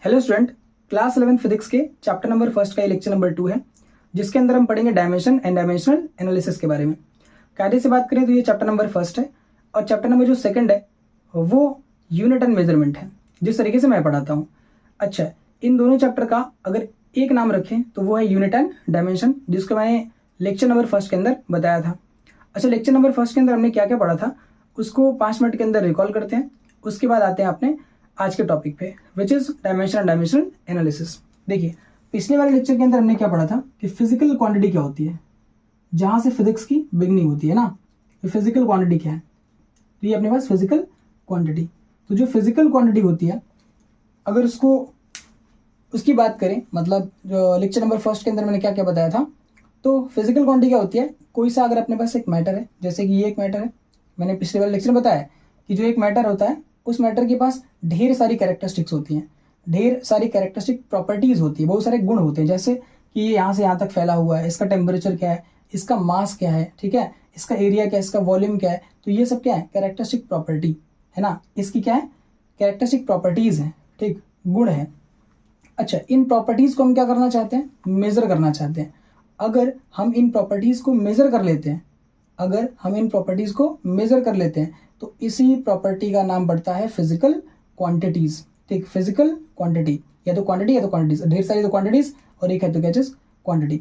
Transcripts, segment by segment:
Hello student, class 11 physics के chapter number first का lecture number 2 है, जिसके अंदर हम पढ़ेंगे डायमेंशन एंड डायमेंशनल एनालिसिस के बारे में। कायदे से बात करें तो ये चैप्टर नंबर फर्स्ट है और चैप्टर नंबर जो सेकंड है वो यूनिट एंड मेजरमेंट है, जिस तरीके से मैं पढ़ाता हूँ। अच्छा, इन दोनों चैप्टर का अगर एक नाम रखें तो वो है यूनिट एंड डायमेंशन, जिसको मैंने लेक्चर नंबर फर्स्ट के अंदर बताया था। अच्छा, लेक्चर नंबर फर्स्ट के अंदर हमने क्या क्या पढ़ा था उसको 5 मिनट के अंदर रिकॉल करते हैं, उसके बाद आते हैं अपने आज के टॉपिक पे, which is dimension and dimensional analysis. देखिए, पिछले वाले लेक्चर के अंदर हमने क्या पढ़ा था कि फिजिकल क्वांटिटी क्या होती है, जहां से फिजिक्स की बिगनिंग होती है ना। तो फिजिकल क्वांटिटी क्या है, तो ये अपने पास फिजिकल क्वांटिटी। तो जो फिजिकल क्वांटिटी होती है, अगर उसकी बात करें, मतलब जो लेक्चर नंबर फर्स्ट के अंदर मैंने क्या क्या बताया था, तो फिजिकल क्वांटिटी क्या होती है, कोई सा अगर अपने पास एक मैटर है, जैसे कि ये एक मैटर है, मैंने पिछले वाले लेक्चर में बताया कि जो एक मैटर होता है उस मैटर के पास ढेर सारी कैरेक्टरिस्टिक्स होती हैं, ढेर सारी कैरेक्टरिस्टिक प्रॉपर्टीज होती है, बहुत सारे गुण होते हैं, जैसे कि ये यहाँ से यहाँ तक फैला हुआ है, इसका टेम्परेचर क्या है, इसका मास क्या है, ठीक है, इसका एरिया क्या है, इसका वॉल्यूम क्या है। तो ये सब क्या है, कैरेक्टरिस्टिक प्रॉपर्टी है ना, इसकी क्या है, कैरेक्टरिस्टिक प्रॉपर्टीज है, ठीक, गुण है। अच्छा, इन प्रॉपर्टीज को हम क्या करना चाहते हैं, मेजर करना चाहते हैं। अगर हम इन प्रॉपर्टीज को मेजर कर लेते हैं, अगर हम इन प्रॉपर्टीज को मेजर कर लेते हैं तो इसी प्रॉपर्टी का नाम बढ़ता है फिजिकल क्वांटिटीज। ठीक, फिजिकल क्वांटिटी, या तो क्वांटिटी या तो क्वांटिटीज, ढेर सारी तो क्वांटिटीज और एक है तो क्या चीज, क्वांटिटी।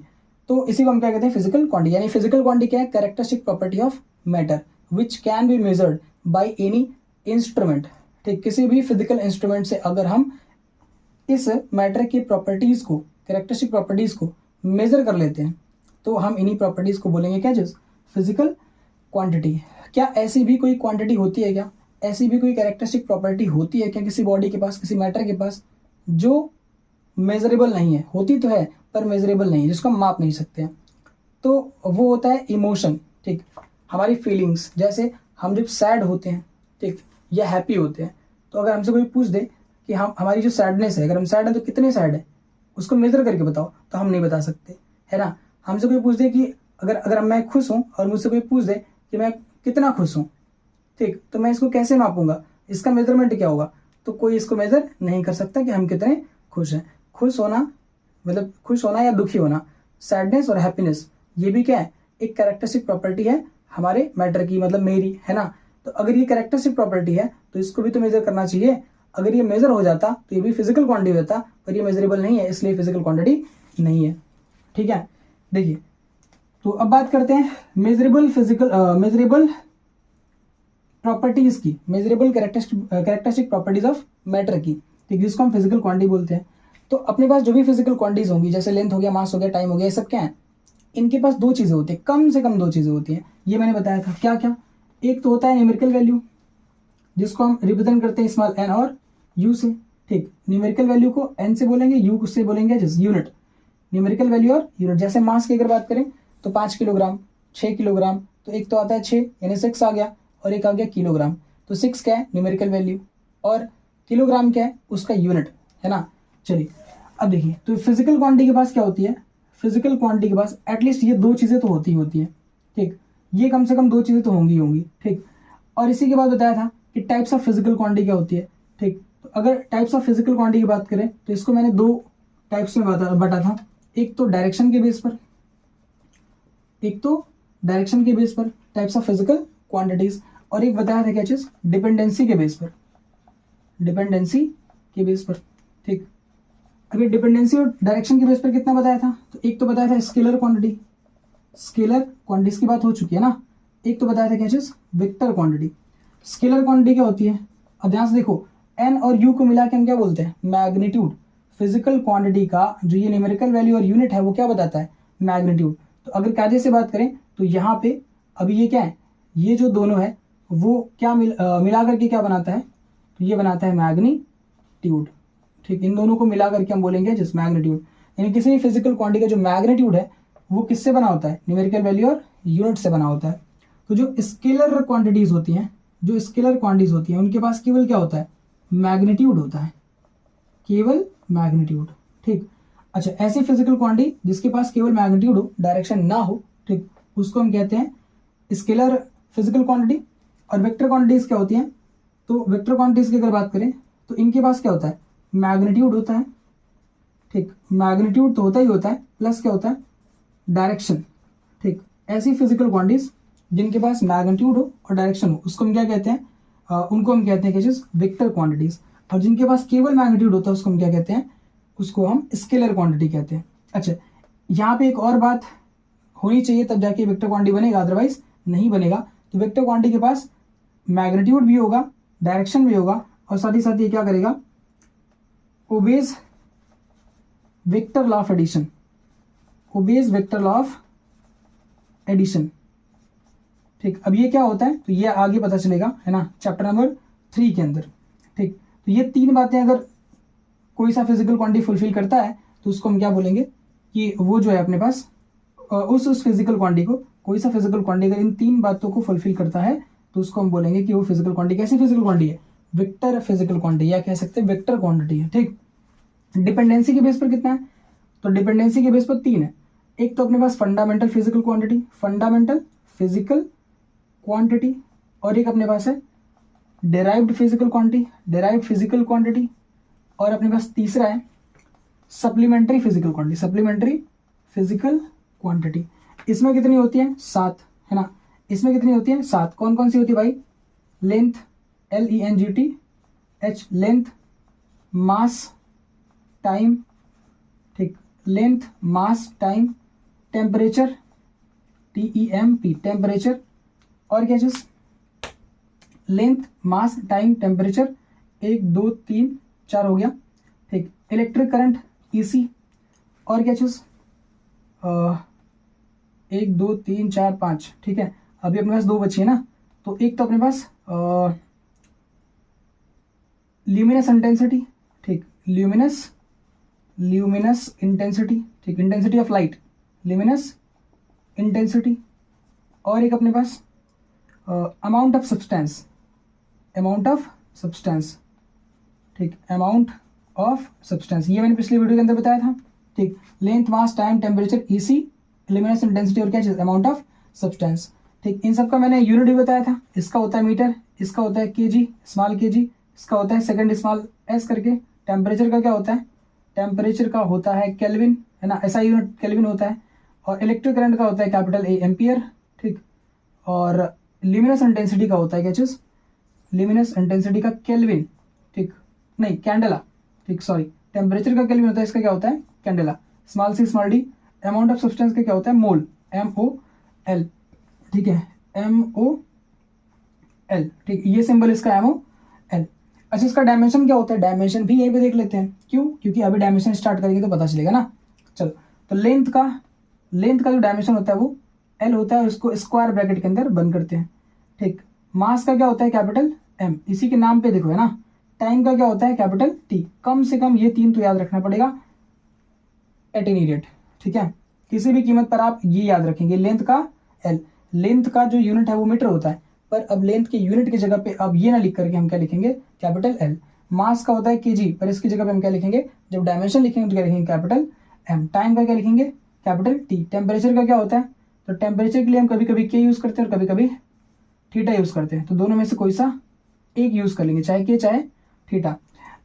तो इसी को हम क्या कहते हैं, फिजिकल क्वांटिटी। यानी फिजिकल क्वांटिटी क्या है, characteristic property of matter which can be measured by any instrument. ठीक, किसी भी फिजिकल इंस्ट्रूमेंट से अगर हम इस मैटर की प्रॉपर्टीज को, कैरेक्टरिस्टिक प्रॉपर्टीज को मेजर कर लेते हैं तो हम इन्हीं प्रॉपर्टीज को बोलेंगे क्या चीज, फिजिकल क्वांटिटी। क्या ऐसी भी कोई क्वांटिटी होती है, क्या ऐसी भी कोई कैरेक्टरिस्टिक प्रॉपर्टी होती है क्या किसी बॉडी के पास, किसी मैटर के पास, जो मेजरेबल नहीं है, होती तो है पर मेजरेबल नहीं है, जिसको हम माप नहीं सकते हैं। तो वो होता है इमोशन। ठीक, हमारी फीलिंग्स, जैसे हम जब सैड होते हैं, ठीक, या हैप्पी होते हैं, तो अगर हमसे कोई पूछ दे कि हम हमारी जो सैडनेस है, अगर हम सैड है तो कितने सैड है, उसको मेजर करके बताओ, तो हम नहीं बता सकते, है ना। हमसे कोई पूछ दे कि अगर मैं खुश हूँ और मुझसे कोई पूछ दे कि मैं कितना खुश हूँ, ठीक, तो मैं इसको कैसे मापूंगा, इसका मेजरमेंट क्या होगा, तो कोई इसको मेजर नहीं कर सकता कि हम कितने खुश हैं। खुश होना मतलब खुश होना या दुखी होना, सैडनेस और हैप्पीनेस, ये भी क्या है, एक कैरेक्टरिस्टिक प्रॉपर्टी है हमारे मैटर की, मतलब मेरी, है ना। तो अगर ये कैरेक्टरिस्टिक प्रॉपर्टी है तो इसको भी तो मेजर करना चाहिए। अगर ये मेजर हो जाता तो ये भी फिजिकल क्वांटिटी हो जाता, पर ये मेजरेबल नहीं है, इसलिए फिजिकल क्वांटिटी नहीं है। ठीक है, देखिए, तो अब बात करते हैं मेजरेबल प्रॉपर्टीज की, measurable characteristic properties of matter की, ठीक, जिसको हम फिजिकल क्वांटिटी बोलते हैं। तो अपने पास जो भी फिजिकल क्वांटिटीज होंगी, जैसे लेंथ हो गया, मास हो गया, टाइम हो गया, ये सब क्या है, इनके पास दो चीजें होती है, कम से कम दो चीजें होती हैं। ये मैंने बताया था, क्या क्या, एक तो होता है न्यूमेरिकल वैल्यू, जिसको हम रिप्रेजेंट करते हैं स्मॉल एन और यू से। ठीक, न्यूमेरिकल वैल्यू को एन से बोलेंगे, यू से बोलेंगे यूनिट, न्यूमेरिकल वैल्यू और यूनिट। जैसे मास की अगर बात करें तो 5 किलोग्राम, 6 किलोग्राम, तो एक तो आता है 6 यानी 6 आ गया, और एक आ गया किलोग्राम। तो 6 क्या है, न्यूमेरिकल वैल्यू, और किलोग्राम क्या है, उसका यूनिट, है ना। चलिए, अब देखिए, तो फिजिकल क्वांटिटी के पास क्या होती है, फिजिकल क्वांटिटी के पास एटलीस्ट ये दो चीजें तो होती है। ठीक, ये कम से कम दो चीजें तो होंगी। ठीक, और इसी के बाद बताया था कि टाइप्स ऑफ फिजिकल क्वांटिटी क्या होती है। ठीक, तो अगर टाइप्स ऑफ फिजिकल क्वांटिटी की बात करें तो इसको मैंने दो टाइप्स में बांटा था, एक तो डायरेक्शन के बेस पर, एक तो डायरेक्शन के बेस पर टाइप्स ऑफ फिजिकल क्वांटिटीज, और एक बताया था क्या चीज, डिपेंडेंसी के बेस पर, डिपेंडेंसी के बेस पर। ठीक, अभी डिपेंडेंसी और डायरेक्शन के बेस पर कितना बताया था, तो एक तो बताया था स्केलर क्वांटिटी, स्केलर क्वांटिटीज की बात हो चुकी है ना। एक तो बताया था क्या चीज, वेक्टर क्वांटिटी। स्केलर क्वांटिटी क्या होती है, अब ध्यान से देखो, एन और यू को मिला के हम क्या बोलते हैं, मैग्नीट्यूड। फिजिकल क्वांटिटी का जो ये न्यूमेरिकल वैल्यू और यूनिट है वो क्या बताता है, मैग्नीट्यूड। तो अगर कायदे से बात करें तो यहाँ पे अभी ये क्या है, ये जो दोनों है वो क्या मिला करके क्या बनाता है, तो ये बनाता है मैग्नीट्यूड। ठीक, इन दोनों को मिला करके हम बोलेंगे जिस मैग्नीट्यूड। यानी किसी भी फिजिकल क्वांटिटी का जो मैग्नीट्यूड है वो किससे बना होता है, न्यूमेरिकल वैल्यू और यूनिट से बना होता है। तो जो स्केलर क्वांटिटीज होती हैं, जो स्केलर क्वांटिटीज होती हैं, उनके पास केवल क्या होता है, मैग्नीट्यूड होता है, केवल मैग्नीट्यूड। ठीक, अच्छा, ऐसी फिजिकल क्वांटिटी जिसके पास केवल मैग्नीट्यूड हो, डायरेक्शन ना हो, ठीक, उसको हम कहते हैं स्केलर फिजिकल क्वांटिटी। और वेक्टर क्वांटिटीज क्या होती हैं, तो वेक्टर क्वांटिटीज की अगर बात करें तो इनके पास क्या होता है, मैग्नीट्यूड होता है, ठीक, मैग्नीट्यूड तो होता ही होता है, प्लस क्या होता है, डायरेक्शन, ठीक। ऐसी फिजिकल क्वांटिटीज जिनके पास मैग्नीट्यूड हो और डायरेक्शन हो उसको हम क्या कहते हैं, उनको हम कहते हैं क्या चीज, वेक्टर क्वांटिटीज। और जिनके पास केवल मैग्नीट्यूड होता है उसको हम क्या कहते हैं, उसको हम स्केलर क्वांटिटी कहते हैं। अच्छा, यहाँ पे एक और बात होनी चाहिए तब जाके वेक्टर क्वांटिटी बनेगा, अदरवाइज नहीं बनेगा। तो वेक्टर क्वांटिटी के पास मैग्नीट्यूड भी होगा, डायरेक्शन भी होगा, और साथ ही साथ ये क्या करेगा, obeys vector law of addition, obeys vector law of addition, ठीक। अब ये क्या होता है, तो ये आगे पता चलेगा, है ना, चैप्टर नंबर 3 के अंदर, ठीक। तो ये 3 बातें अगर कोई सा फिजिकल क्वांटिटी फुलफिल करता है तो उसको हम क्या बोलेंगे कि वो जो है अपने पास उस फिजिकल क्वांटिटी को, कोई सा फिजिकल क्वांटिटी अगर इन 3 बातों को फुलफिल करता है तो उसको हम बोलेंगे कि वो फिजिकल क्वांटिटी कैसी फिजिकल क्वांटिटी है, वेक्टर फिजिकल क्वांटिटी, या कह सकते हैं वेक्टर क्वांटिटी है, ठीक। डिपेंडेंसी के बेस पर कितना है, तो डिपेंडेंसी के बेस पर 3 है। एक तो अपने पास fundamental physical quantity, fundamental physical quantity, और एक अपने पास है derived physical quantity, derived physical quantity, और अपने पास तीसरा है supplementary physical quantity, supplementary physical quantity. इसमें कितनी होती है, 7, है ना। इसमें कितनी होती है, 7। कौन कौन सी होती है भाई, length, LENGTH, length, mass, time, ठीक, length, mass, time, temperature, TEMP, temperature, और क्या चीज, लेंथ, मास, टाइम, टेम्परेचर, 1 2 3 4 हो गया, ठीक। इलेक्ट्रिक करंट, EC, और क्या चीज, 1 2 3 4 5, ठीक है। अभी अपने पास 2 बची है ना, तो एक तो अपने पास ल्यूमिनस इंटेंसिटी, ठीक, ल्यूमिनस इंटेंसिटी, ठीक, intensity of light, luminous intensity, और एक अपने पास amount of substance, amount of substance, ठीक, अमाउंट ऑफ सब्सटेंस, ये मैंने पिछले वीडियो के अंदर बताया था, ठीक। Length, mass, time, temperature, EC, luminous intensity, और क्या चीज, अमाउंट ऑफ सब्सटेंस, ठीक। इन सब का मैंने यूनिट भी बताया था, इसका होता है मीटर, इसका होता है केजी, स्मॉल केजी, इसका होता है सेकंड स्मॉल s करके। टेम्परेचर का क्या होता है, टेम्परेचर का होता है केल्विन, है ना, ऐसा यूनिट केल्विन होता है। और इलेक्ट्रिक करंट का होता है कैपिटल A, एम्पियर, ठीक। और ल्यूमिनस इंटेंसिटी का होता है क्या चीज, ल्यूमिनस इंटेंसिटी का केल्विन, ठीक, नहीं कैंडेला, ठीक, सॉरी, टेम्परेचर का केल्विन होता है, इसका क्या होता है, candela, small c small d। Amount of substance का क्या होता है, मोल, MOL, ठीक है, MOL, ठीक, ये सिंबल इसका MOL। अच्छा, इसका डायमेंशन क्या होता है, डायमेंशन भी यहीं पे देख लेते हैं, क्यों, क्योंकि अभी डायमेंशन स्टार्ट करेंगे तो पता चलेगा ना। चलो, तो लेंथ का जो डायमेंशन होता है वो L होता है, उसको स्क्वायर ब्रैकेट के अंदर बंद करते हैं, ठीक। मास का क्या होता है, कैपिटल M, इसी के नाम पे देखो, है ना। टाइम का क्या होता है, कैपिटल T। कम से कम ये 3 तो याद रखना पड़ेगा एट एनी रेट, ठीक है, किसी भी कीमत पर आप ये याद रखेंगे। लेंथ का L, लेंथ का जो यूनिट है वो मीटर होता है, पर अब लेंथ के यूनिट की जगह पे अब ये ना लिख करके हम क्या लिखेंगे, कैपिटल L। मास का होता है केजी, पर इसकी जगह पे हम क्या लिखेंगे, जब डायमेंशन लिखेंगे तो क्या लिखेंगे, कैपिटल M। टाइम का क्या लिखेंगे, कैपिटल T। टेम्परेचर का क्या होता है, तो टेम्परेचर के लिए हम कभी कभी K यूज करते हैं और कभी कभी थीटा यूज करते हैं, तो दोनों में से कोई सा एक यूज कर लेंगे, चाहे K चाहे थीटा।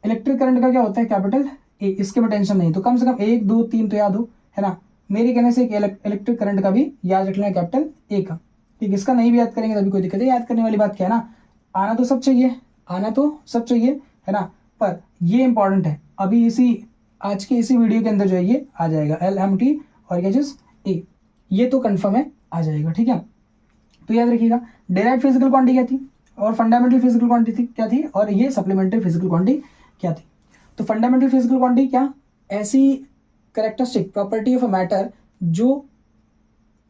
इलेक्ट्रिक करंट का क्या होता है, कैपिटल A, इसके में टेंशन नहीं, तो कम से कम 1 2 3 तो याद हो, है ना। मेरे कहने से इलेक्ट्रिक करंट का भी याद रख लेना, कैपिटल A का, ठीक। इसका नहीं भी याद करेंगे तभी कोई दिक्कत है, याद करने वाली बात क्या है ना, आना तो सब चाहिए, है ना, पर ये इंपॉर्टेंट है। अभी आज के इसी वीडियो के अंदर जो है ये आ जाएगा, LMT और क्या चीज A, ये तो कंफर्म है, आ जाएगा, ठीक है। तो याद रखिएगा, डायरेक्ट फिजिकल क्वांटिटी क्या थी, और फंडामेंटल फिजिकल क्वांटिटी क्या थी, और ये सप्लीमेंट्री फिजिकल क्वांटिटी क्या थी। तो फंडामेंटल फिजिकल क्वांटिटी क्या, ऐसी characteristic property of a matter जो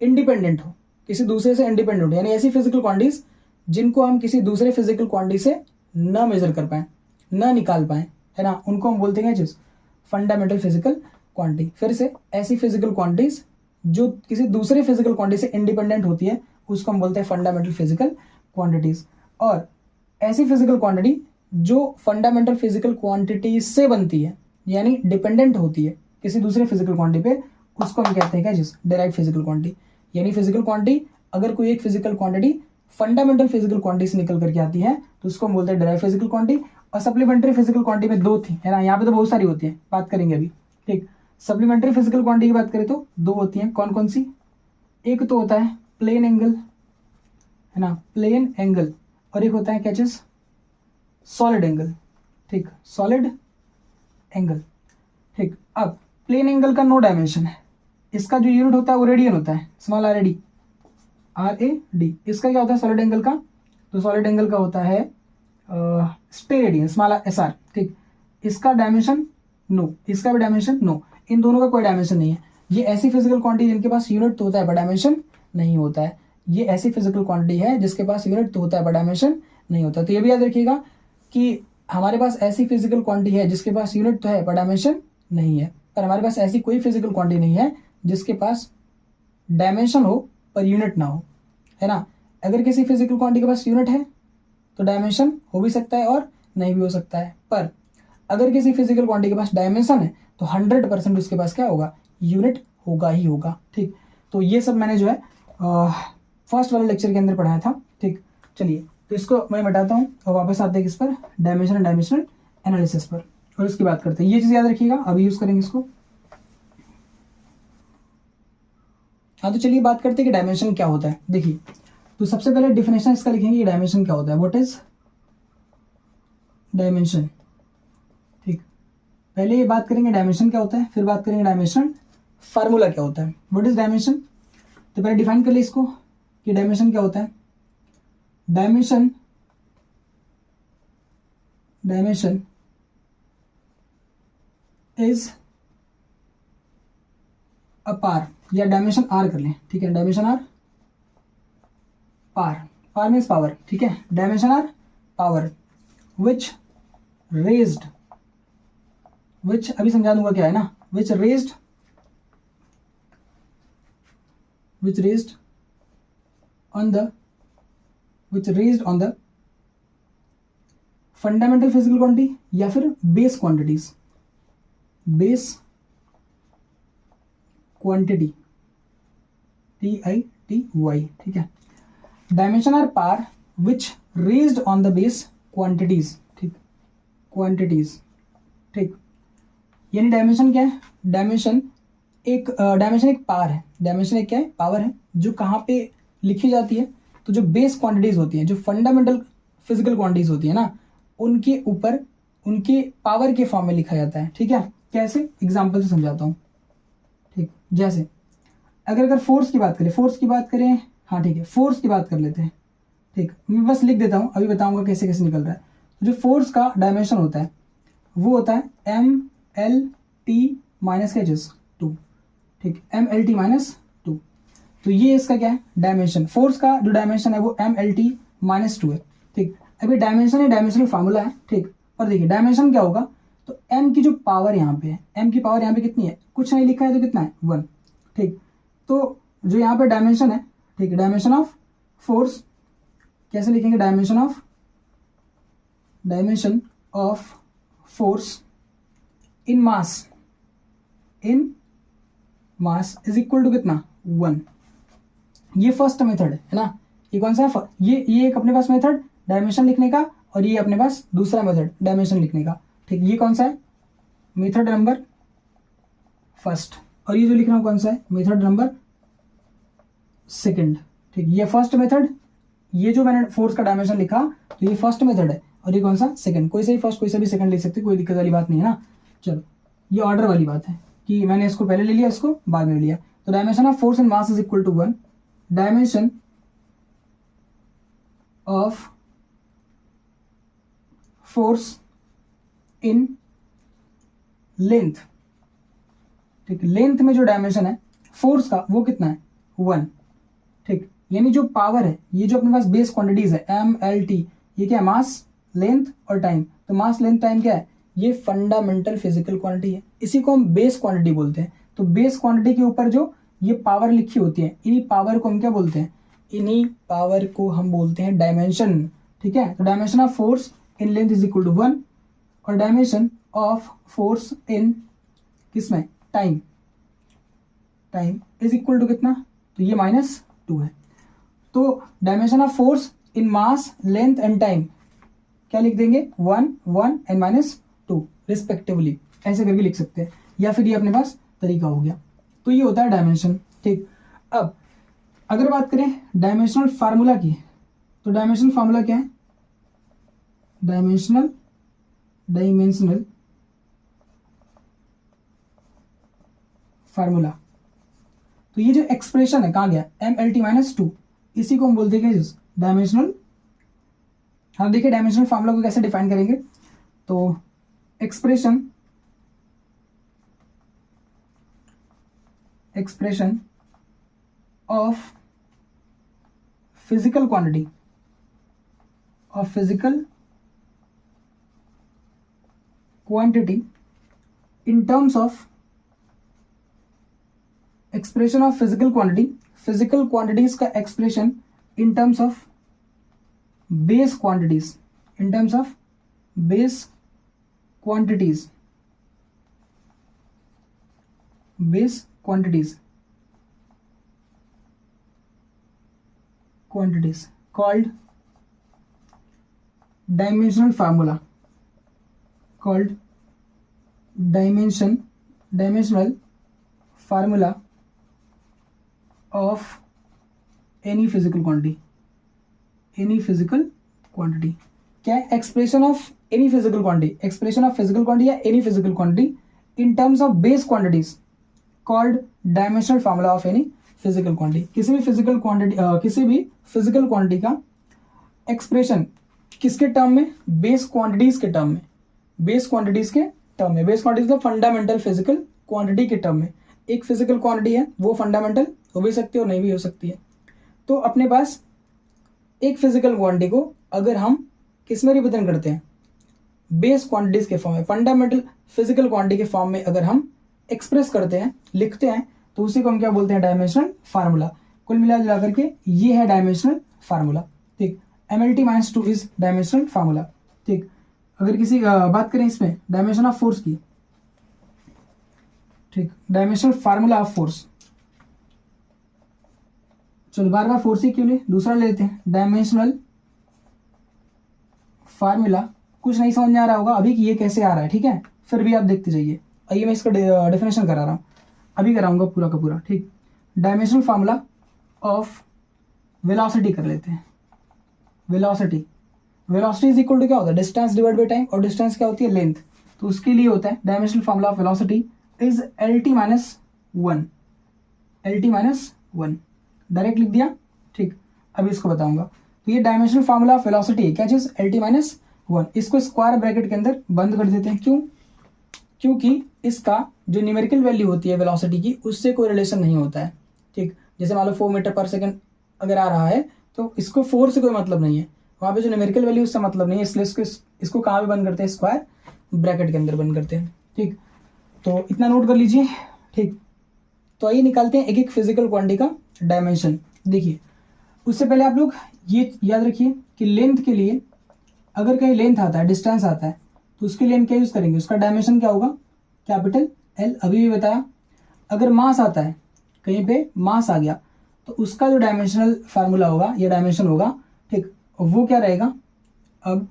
इंडिपेंडेंट हो, किसी दूसरे से इंडिपेंडेंट हो, यानी ऐसी फिजिकल क्वांटिटीज जिनको हम किसी दूसरे फिजिकल क्वांटिटी से न मेजर कर पाए, न निकाल पाए, है ना, उनको हम बोलते हैं चीज फंडामेंटल फिजिकल क्वांटिटी। फिर से, ऐसी फिजिकल क्वांटिटीज जो किसी दूसरे फिजिकल क्वांटिटी से इंडिपेंडेंट होती है उसको हम बोलते हैं फंडामेंटल फिजिकल क्वांटिटीज। और ऐसी फिजिकल क्वांटिटी जो फंडामेंटल फिजिकल क्वांटिटी से बनती है, यानी डिपेंडेंट होती है किसी दूसरे फिजिकल क्वांटिटी पे, उसको हम कहते हैं क्या चीज, डायरेक्ट फिजिकल क्वांटिटी। यानी फिजिकल क्वांटिटी, अगर कोई एक physical quantity fundamental physical quantity से निकल करके आती है तो उसको हम बोलते हैं डायरेक्ट फिजिकल क्वांटिटी। और सप्लीमेंट्री फिजिकल क्वांटिटी में 2 थी, है ना। यहाँ पे तो बहुत सारी होती है, बात करेंगे अभी, ठीक। सप्लीमेंट्री फिजिकल क्वांटिटी की बात करें तो 2 होती हैं, कौन कौन सी? एक तो होता है प्लेन एंगल, है ना, प्लेन एंगल, और एक होता है क्या चीज? सॉलिड एंगल, ठीक, सॉलिड एंगल, ठीक। अब प्लेन एंगल का नो डायमेंशन है, इसका जो यूनिट होता है वो रेडियन होता है, small R A D, RAD। इसका क्या होता है सॉलिड एंगल का? तो सॉलिड एंगल का होता है स्टेरेडियन, स्मॉल SR, ठीक। इसका डायमेंशन नो, इसका भी डायमेंशन नो, इन दोनों का कोई डायमेंशन नहीं है। ये ऐसी फिजिकल क्वांटिटी जिनके पास यूनिट तो होता है पर डायमेंशन नहीं होता है, ये ऐसी फिजिकल क्वांटिटी है जिसके पास यूनिट तो होता है पर डायमेंशन नहीं होता। तो ये भी याद रखिएगा कि हमारे पास ऐसी फिजिकल क्वांटिटी है जिसके पास यूनिट तो है पर डायमेंशन नहीं है, पर हमारे पास ऐसी कोई फिजिकल क्वांटिटी नहीं है जिसके पास डायमेंशन हो पर यूनिट ना हो, है ना। अगर किसी फिजिकल क्वांटिटी के पास यूनिट है तो डायमेंशन हो भी सकता है और नहीं भी हो सकता है, पर अगर किसी फिजिकल क्वांटिटी के पास डायमेंशन है तो 100% उसके पास क्या होगा? यूनिट होगा ही होगा, ठीक। तो ये सब मैंने जो है फर्स्ट वाले लेक्चर के अंदर पढ़ाया था, ठीक। चलिए, तो इसको मैं मिटाता हूँ और वापस आते हैं किस पर? डायमेंशन एंड डायमेंशनल एनालिसिस पर, और इसकी बात करते हैं। ये चीज़ याद रखिएगा, अभी यूज़ करेंगे इसको। हाँ, तो चलिए बात करते हैं कि डायमेंशन क्या होता है। देखिए, तो सबसे पहले डिफिनेशन इसका लिखेंगे कि डायमेंशन क्या होता है। व्हाट इज डायमेंशन, ठीक। पहले ये बात करेंगे डायमेंशन क्या होता है, फिर बात करेंगे डायमेंशन फार्मूला क्या होता है। व्हाट इज डायमेंशन, तो पहले डिफाइन कर ले इसको कि डायमेंशन क्या होता है। डायमेंशन इज अ पार, या डायमेंशन आर कर लें, ठीक है। डायमेंशन आर, पार मीन्स पावर, ठीक है। डायमेंशन आर पावर विच अभी समझा दूंगा क्या है ना, which raised on the fundamental physical quantity या फिर base quantities, base quantity, TITY, ठीक है। Dimension are power which raised on the base quantities, ठीक, क्वांटिटीज, ठीक। यानी डायमेंशन क्या है? डायमेंशन एक पावर है। डायमेंशन एक क्या है? पावर है, जो कहाँ पे लिखी जाती है? तो जो बेस क्वांटिटीज होती हैं, जो फंडामेंटल फिजिकल क्वांटिटीज होती है ना, उनके ऊपर उनके पावर के फॉर्म में लिखा जाता है, ठीक है। कैसे? एग्जाम्पल से समझाता हूँ, ठीक। जैसे अगर फोर्स की बात करें, हाँ ठीक है, फोर्स की बात कर लेते हैं, ठीक। मैं बस लिख देता हूँ, अभी बताऊंगा कैसे कैसे निकल रहा है। तो जो फोर्स का डायमेंशन होता है वो होता है MLT माइनस के 2, ठीक, MLT माइनस 2। तो ये इसका क्या है? डायमेंशन। फोर्स का जो डायमेंशन है वो MLT माइनस 2 है, ठीक। अभी डायमेंशन है, डायमेंशनल फार्मूला है, ठीक। और देखिए डायमेंशन क्या होगा, तो m की जो पावर यहाँ पे है, m की पावर यहाँ पे कितनी है? कुछ नहीं लिखा है तो कितना है? 1, ठीक। तो जो यहाँ पे डायमेंशन है, ठीक, डायमेंशन ऑफ फोर्स कैसे लिखेंगे? Dimension of force in mass is equal to कितना? 1। ये फर्स्ट मेथड है ना। ये कौन सा है? ये एक अपने पास मेथड डायमेंशन लिखने का, और ये अपने पास दूसरा मेथड डायमेंशन लिखने का, ठीक। ये कौन सा है? Method number first. और ये जो लिख रहा हूं कौन सा है? मेथड नंबर सेकंड, ठीक। ये फर्स्ट मेथड, ये जो मैंने फोर्स का डायमेंशन लिखा तो ये फर्स्ट मेथड है, और ये कौन सा? सेकंड। कोई सा भी फर्स्ट, कोई सा भी सेकंड लिख सकते, कोई दिक्कत वाली बात नहीं है ना। चलो, ये ऑर्डर वाली बात है कि मैंने इसको पहले ले लिया, इसको बाद में ले लिया। तो dimension of force in mass is equal to 1। Dimension of force in length, ठीक। लेंथ में जो डायमेंशन है फोर्स का वो कितना है? 1, ठीक। यानी जो पावर है, ये जो अपने पास बेस क्वांटिटीज है MLT, ये क्या है? मास, लेंथ और टाइम। तो मास, लेंथ, टाइम क्या है? ये फंडामेंटल फिजिकल क्वांटिटी है, इसी को हम बेस क्वांटिटी बोलते हैं। तो बेस क्वांटिटी के ऊपर जो ये पावर लिखी होती है, इन्हीं पावर को हम क्या बोलते हैं? इन्हीं पावर को हम बोलते हैं डायमेंशन, ठीक है। तो dimension of force in length is equal to 1, और डायमेंशन ऑफ फोर्स इन किसमें? टाइम इज इक्वल टू कितना? तो ये -2 है। तो dimension of force in mass, length and time क्या लिख देंगे 1 1 एंड माइनस 2 रिस्पेक्टिवली, ऐसे करके लिख सकते हैं, या फिर ये अपने पास तरीका हो गया। तो ये होता है डायमेंशन। ठीक, अब अगर बात करें डायमेंशनल फार्मूला की, तो डायमेंशनल फार्मूला क्या है, डायमेंशनल फार्मूला, तो ये जो एक्सप्रेशन है कहाँ गया, MLT माइनस 2, इसी को हम बोलते हैं डायमेंशनल। हाँ देखिए डायमेंशनल फार्मूला को कैसे डिफाइन करेंगे, तो expression of physical quantity in terms of expression of physical quantities का expression in terms of base quantities, called dimensional formula, dimensional formula of any physical quantity, क्या है, expression of any physical quantity, expression of physical quantity या any physical quantity in terms of base quantities, called dimensional formula of any physical quantity. किसी भी physical quantity का expression किसके term में, base quantities के term में, base quantities मतलब fundamental physical quantity के टर्म में। एक फिजिकल क्वांटिटी है वो फंडामेंटल हो भी सकती है और नहीं भी हो सकती है। तो अपने पास एक फिजिकल क्वांटिटी को अगर हम किस में रिप्रेजेंट करते हैं, बेस क्वांटिटीज के फॉर्म में, फंडामेंटल फिजिकल क्वांटिटी के फॉर्म में अगर हम एक्सप्रेस करते हैं, लिखते हैं, तो उसी को हम क्या बोलते हैं, डायमेंशनल फार्मूला। कुल मिला जुला करके ये है डायमेंशनल फार्मूला। ठीक, MLT minus 2 is dimensional formula. ठीक, अगर किसी बात करें इसमें डायमेंशन ऑफ फोर्स की, ठीक, डायमेंशनल फार्मूला ऑफ फोर्स, चलो बार बार फोर्स ही क्यों ले, दूसरा ले लेते हैं, डायमेंशनल फार्मूला। कुछ नहीं समझ में आ रहा होगा अभी कि ये कैसे आ रहा है, ठीक है, फिर भी आप देखते जाइए। आइए मैं इसका डेफिनेशन करा रहा हूँ, अभी कराऊंगा पूरा का पूरा। ठीक, डायमेंशनल फार्मूला ऑफ वेलोसिटी कर लेते हैं। वेलोसिटी इज इक्वल टू क्या होता है, डिस्टेंस डिवाइड बाई टाइम, और डिस्टेंस क्या होती है, लेंथ। तो उसके लिए होता है dimensional formula of velocity is LT minus 1, direct लिख दिया। ठीक, अभी इसको बताऊंगा। तो ये डायमेंशनल फार्मूला ऑफ वेलोसिटी है, क्या चीज, LT माइनस 1। इसको स्क्वायर ब्रैकेट के अंदर बंद कर देते हैं। क्यों, क्योंकि इसका जो न्यूमेरिकल वैल्यू होती है वेलोसिटी की, उससे कोई रिलेशन नहीं होता है। ठीक, जैसे मान लो 4 मीटर पर सेकंड अगर आ रहा है तो इसको 4 से कोई मतलब नहीं है, वहाँ पे जो न्यूमेरिकल वैल्यू उससे मतलब नहीं है, इसलिए इसको कहाँ भी बंद करते हैं, स्क्वायर ब्रैकेट के अंदर बंद करते हैं। ठीक, तो इतना नोट कर लीजिए। ठीक, तो आइए निकालते हैं एक एक फिजिकल क्वांटिटी का डायमेंशन। देखिए उससे पहले आप लोग ये याद रखिए कि लेंथ के लिए अगर कहीं लेंथ आता है, डिस्टेंस आता है, तो उसके लिए हम क्या यूज़ करेंगे, उसका डायमेंशन क्या होगा, कैपिटल L। अभी भी बताया। अगर मास आता है, कहीं पे मास आ गया, तो उसका जो डायमेंशनल फार्मूला होगा या डायमेंशन होगा, ठीक, वो क्या रहेगा, अब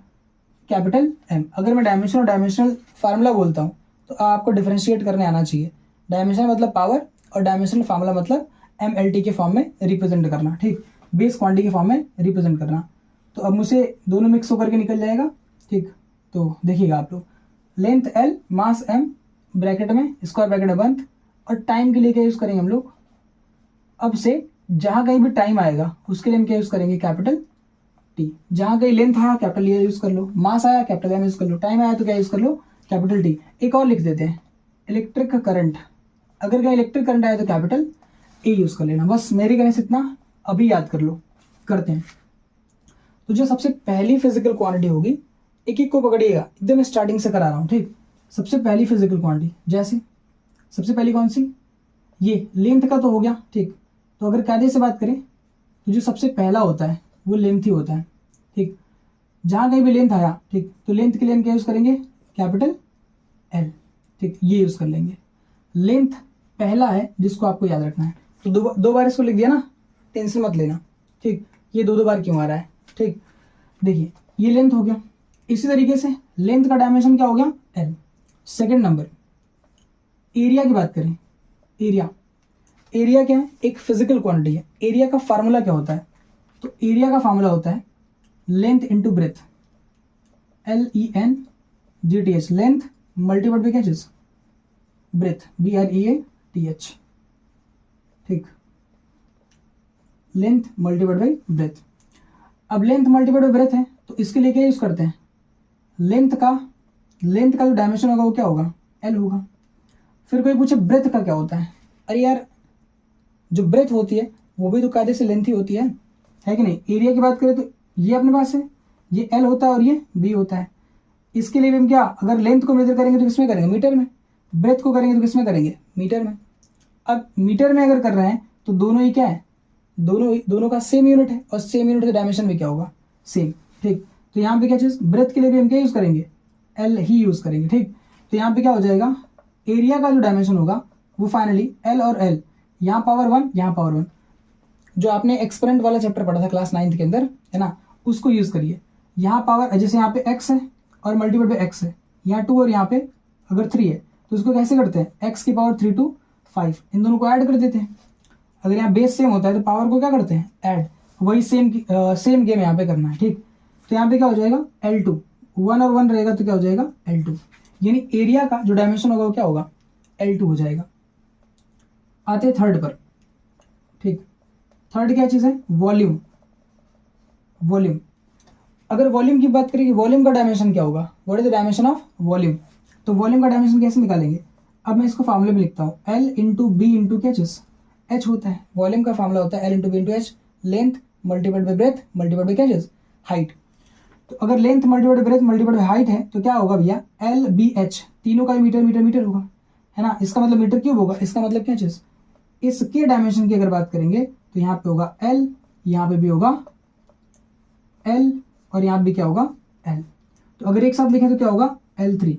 कैपिटल M। अगर मैं डायमेंशनल फार्मूला बोलता हूँ तो आपको डिफरेंशिएट करने आना चाहिए। डायमेंशन मतलब पावर और डायमेंशनल फार्मूला मतलब MLT के फॉर्म में रिप्रेजेंट करना। ठीक, बेस क्वांटिटी के फॉर्म में रिप्रेजेंट करना। तो अब मुझे दोनों मिक्स होकर के निकल जाएगा। ठीक, तो देखिएगा आप लोग, लेंथ L, मास M, ब्रैकेट में स्क्वायर ब्रैकेट में बंद, और टाइम के लिए क्या यूज़ करेंगे हम लोग, अब से जहाँ कहीं भी टाइम आएगा उसके लिए हम क्या यूज़ करेंगे, कैपिटल T। जहाँ कहीं लेंथ आया कैपिटल E यूज़ कर लो, मास आया कैपिटल M यूज़ कर लो, टाइम आया तो क्या यूज़ कर लो, कैपिटल T। एक और लिख देते हैं, इलेक्ट्रिक करंट, अगर कहीं इलेक्ट्रिक करंट आया तो कैपिटल E यूज़ कर लेना। बस मेरे कहने से इतना अभी याद कर लो। करते हैं, तो जो सबसे पहली फिजिकल क्वांटिटी होगी, एक एक को पकड़िएगा, एकदम स्टार्टिंग से करा रहा हूँ। ठीक, सबसे पहली फिजिकल क्वांटिटी, जैसे सबसे पहली कौन सी, ये लेंथ का तो हो गया। ठीक, तो अगर कायदे से बात करें तो जो सबसे पहला होता है वो लेंथ ही होता है। ठीक, जहाँ कहीं भी लेंथ आया, ठीक, तो लेंथ के लिए हम क्या यूज़ करेंगे, कैपिटल L। ठीक, ये यूज़ कर लेंगे। लेंथ पहला है जिसको आपको याद रखना है, तो दो बार इसको लिख दिया ना, टेंशन मत लेना। ठीक, ये दो बार क्यों आ रहा है। ठीक, देखिए ये लेंथ हो गया, इसी तरीके से लेंथ का डायमेंशन क्या हो गया, एल। सेकंड नंबर, एरिया की बात करें, एरिया, एरिया क्या है, एक फिजिकल क्वांटिटी है। एरिया का फार्मूला क्या होता है, तो एरिया का फार्मूला होता है length into breadth, LENGTH, length multiplied by क्या चीज, ब्रेथ, BREATH, ठीक, लेंथ मल्टीप्लाइड बाय ब्रेथ। अब लेंथ मल्टीप्लाइड बाय ब्रेथ है तो इसके लिए क्या यूज करते हैं, लेंथ का जो डायमेंशन होगा वो क्या होगा, L होगा। फिर कोई पूछे ब्रेथ का क्या होता है, अरे यार जो ब्रेथ होती है वो भी तो कायदे से लेंथ ही होती है कि नहीं। एरिया की बात करें तो ये अपने पास है, ये L होता है और ये B होता है। इसके लिए भी हम क्या, अगर लेंथ को मेजर करेंगे तो किसमें करेंगे, मीटर में। ब्रेथ को करेंगे तो किसमें करेंगे, मीटर में। अब मीटर में अगर कर रहे हैं तो दोनों ही क्या है, दोनों का सेम यूनिट है, और सेम यूनिट का डायमेंशन भी क्या होगा, सेम, ठीक। तो यहाँ पे क्या चीज, ब्रेथ के लिए भी हम क्या यूज करेंगे, L ही यूज करेंगे, ठीक। तो यहाँ पे क्या हो जाएगा, एरिया का जो डायमेंशन होगा वो फाइनली L और L, यहाँ पावर 1, यहाँ पावर 1, जो आपने एक्सपेरिमेंट वाला चैप्टर पढ़ा था क्लास 9th के अंदर, है ना, उसको यूज करिए। यहाँ पावर, जैसे यहाँ पे x है और मल्टीप्लाइड बाय x है, यहाँ 2 और यहाँ पे अगर 3 है तो उसको कैसे करते हैं, x की पावर 3 to 5, इन दोनों को ऐड कर देते हैं। अगर यहाँ बेस सेम होता है तो पावर को क्या करते हैं, ऐड। वही सेम गेम यहाँ पे करना है, ठीक। तो यहाँ पे क्या हो जाएगा, L2, 1 और 1 रहेगा तो क्या हो जाएगा, L2, यानी एरिया का जो डायमेंशन होगा वो क्या होगा, L2 हो जाएगा। आते हैं थर्ड पर, ठीक। थर्ड क्या चीज है, वॉल्यूम। वॉल्यूम, अगर वॉल्यूम की बात करें कि वॉल्यूम का डायमेंशन क्या होगा, what is the dimension of volume. तो वॉल्यूम का डायमेंशन कैसे निकालेंगे, अब मैं इसको फॉर्मूले में लिखता हूँ, L इंटू बी इंटू क्या चीज, H होता है। वॉल्यूम का फॉर्मूला होता है L into B into H, length multiplied by breadth multiplied by क्या चीज, हाइट। तो अगर length multiplied by breadth multiplied by height है तो क्या होगा भैया, LBH, तीनों का मीटर मीटर मीटर होगा, है ना। इसका मतलब मीटर क्यूब होगा, इसका मतलब क्या चीज, इसके डायमेंशन की अगर बात करेंगे तो यहाँ पे होगा L, यहाँ पे भी होगा L, और यहाँ भी क्या होगा, L। तो अगर एक साथ लिखें तो क्या होगा, L3।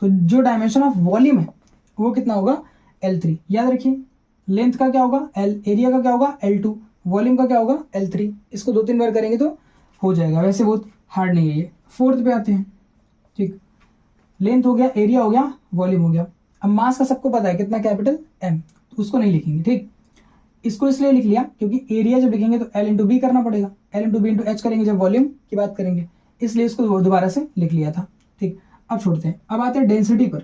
तो जो डायमेंशन ऑफ वॉल्यूम है वो कितना होगा, L3। याद रखिए, लेंथ का क्या होगा L, एरिया का क्या होगा L2, वॉल्यूम का क्या होगा L3। इसको 2-3 बार करेंगे तो हो जाएगा, वैसे बहुत हार्ड नहीं है ये। फोर्थ पे आते हैं, ठीक। लेंथ हो गया, एरिया हो गया, वॉल्यूम हो गया। अब मास का सबको पता है कितना, कैपिटल M, तो उसको नहीं लिखेंगे, ठीक। इसको इसलिए लिख लिया क्योंकि एरिया जब लिखेंगे तो L इंटू बी करना पड़ेगा, L into B into H करेंगे जब वॉल्यूम की बात करेंगे, इसलिए इसको दोबारा से लिख लिया था, ठीक। अब छोड़ते हैं, अब आते हैं डेंसिटी पर।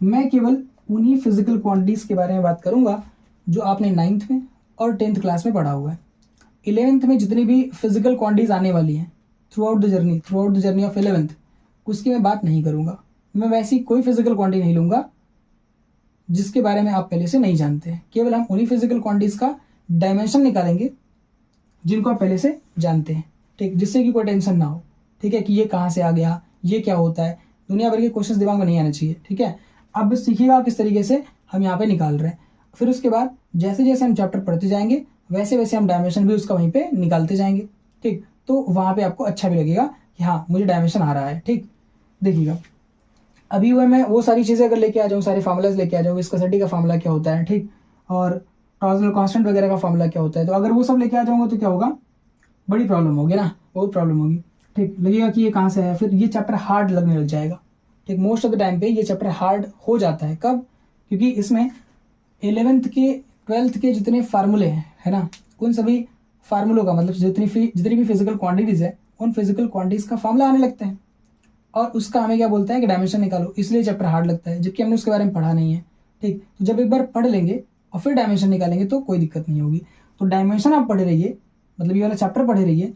मैं केवल उन्हीं फिजिकल क्वांटिटीज के बारे में बात करूंगा जो आपने 9th में और 10th क्लास में पढ़ा हुआ है। 11th में जितनी भी फिजिकल क्वांटिटीज आने वाली हैं through out the journey of 11th, उसकी मैं बात नहीं करूंगा। मैं वैसी कोई फिजिकल क्वांटिटी नहीं लूंगा जिसके बारे में आप पहले से नहीं जानते हैं। केवल हम उन्हीं फिजिकल क्वांटिटीज का डायमेंशन निकालेंगे जिनको आप पहले से जानते हैं, ठीक, जिससे कि कोई टेंशन ना हो, ठीक है, कि ये कहाँ से आ गया, ये क्या होता है, दुनिया भर के क्वेश्चंस दिमाग में नहीं आने चाहिए, ठीक है। अब सीखिएगा किस तरीके से हम यहाँ पे निकाल रहे हैं। फिर उसके बाद जैसे जैसे हम चैप्टर पढ़ते जाएंगे वैसे वैसे हम डायमेंशन भी उसका वहीं पे निकालते जाएंगे, ठीक। तो वहाँ पे आपको अच्छा भी लगेगा कि हाँ मुझे डायमेंशन आ रहा है, ठीक। देखिएगा, अभी मैं वो सारी चीज़ें अगर लेके आ जाऊँ, सारे फार्मूलाज लेके आ जाऊँ, विस्कोसिटी का फार्मूला क्या होता है, ठीक, और टॉर्सनल कांस्टेंट वगैरह का फार्मूला क्या होता है, तो अगर वो सब लेके आ जाऊँगा तो क्या होगा, बड़ी प्रॉब्लम होगी ना, बहुत प्रॉब्लम होगी, ठीक। लगेगा कि ये कहाँ से है, फिर ये चैप्टर हार्ड लगने लग जाएगा, ठीक। मोस्ट ऑफ द टाइम पे ये चैप्टर हार्ड हो जाता है, कब, क्योंकि इसमें 11th के 12th के जितने फार्मूले हैं, है ना, उन सभी फार्मूलों का मतलब जितनी भी फिजिकल क्वांटिटीज है उन फिजिकल क्वांटिटीज का फार्मूला आने लगता है, और उसका हमें क्या बोलता है कि डायमेंशन निकालो, इसलिए चैप्टर हार्ड लगता है, जबकि हमने उसके बारे में पढ़ा नहीं है, ठीक। तो जब एक बार पढ़ लेंगे और फिर डायमेंशन निकालेंगे तो कोई दिक्कत नहीं होगी। तो डायमेंशन आप पढ़े रहिए, मतलब ये वाला चैप्टर पढ़े रहिए,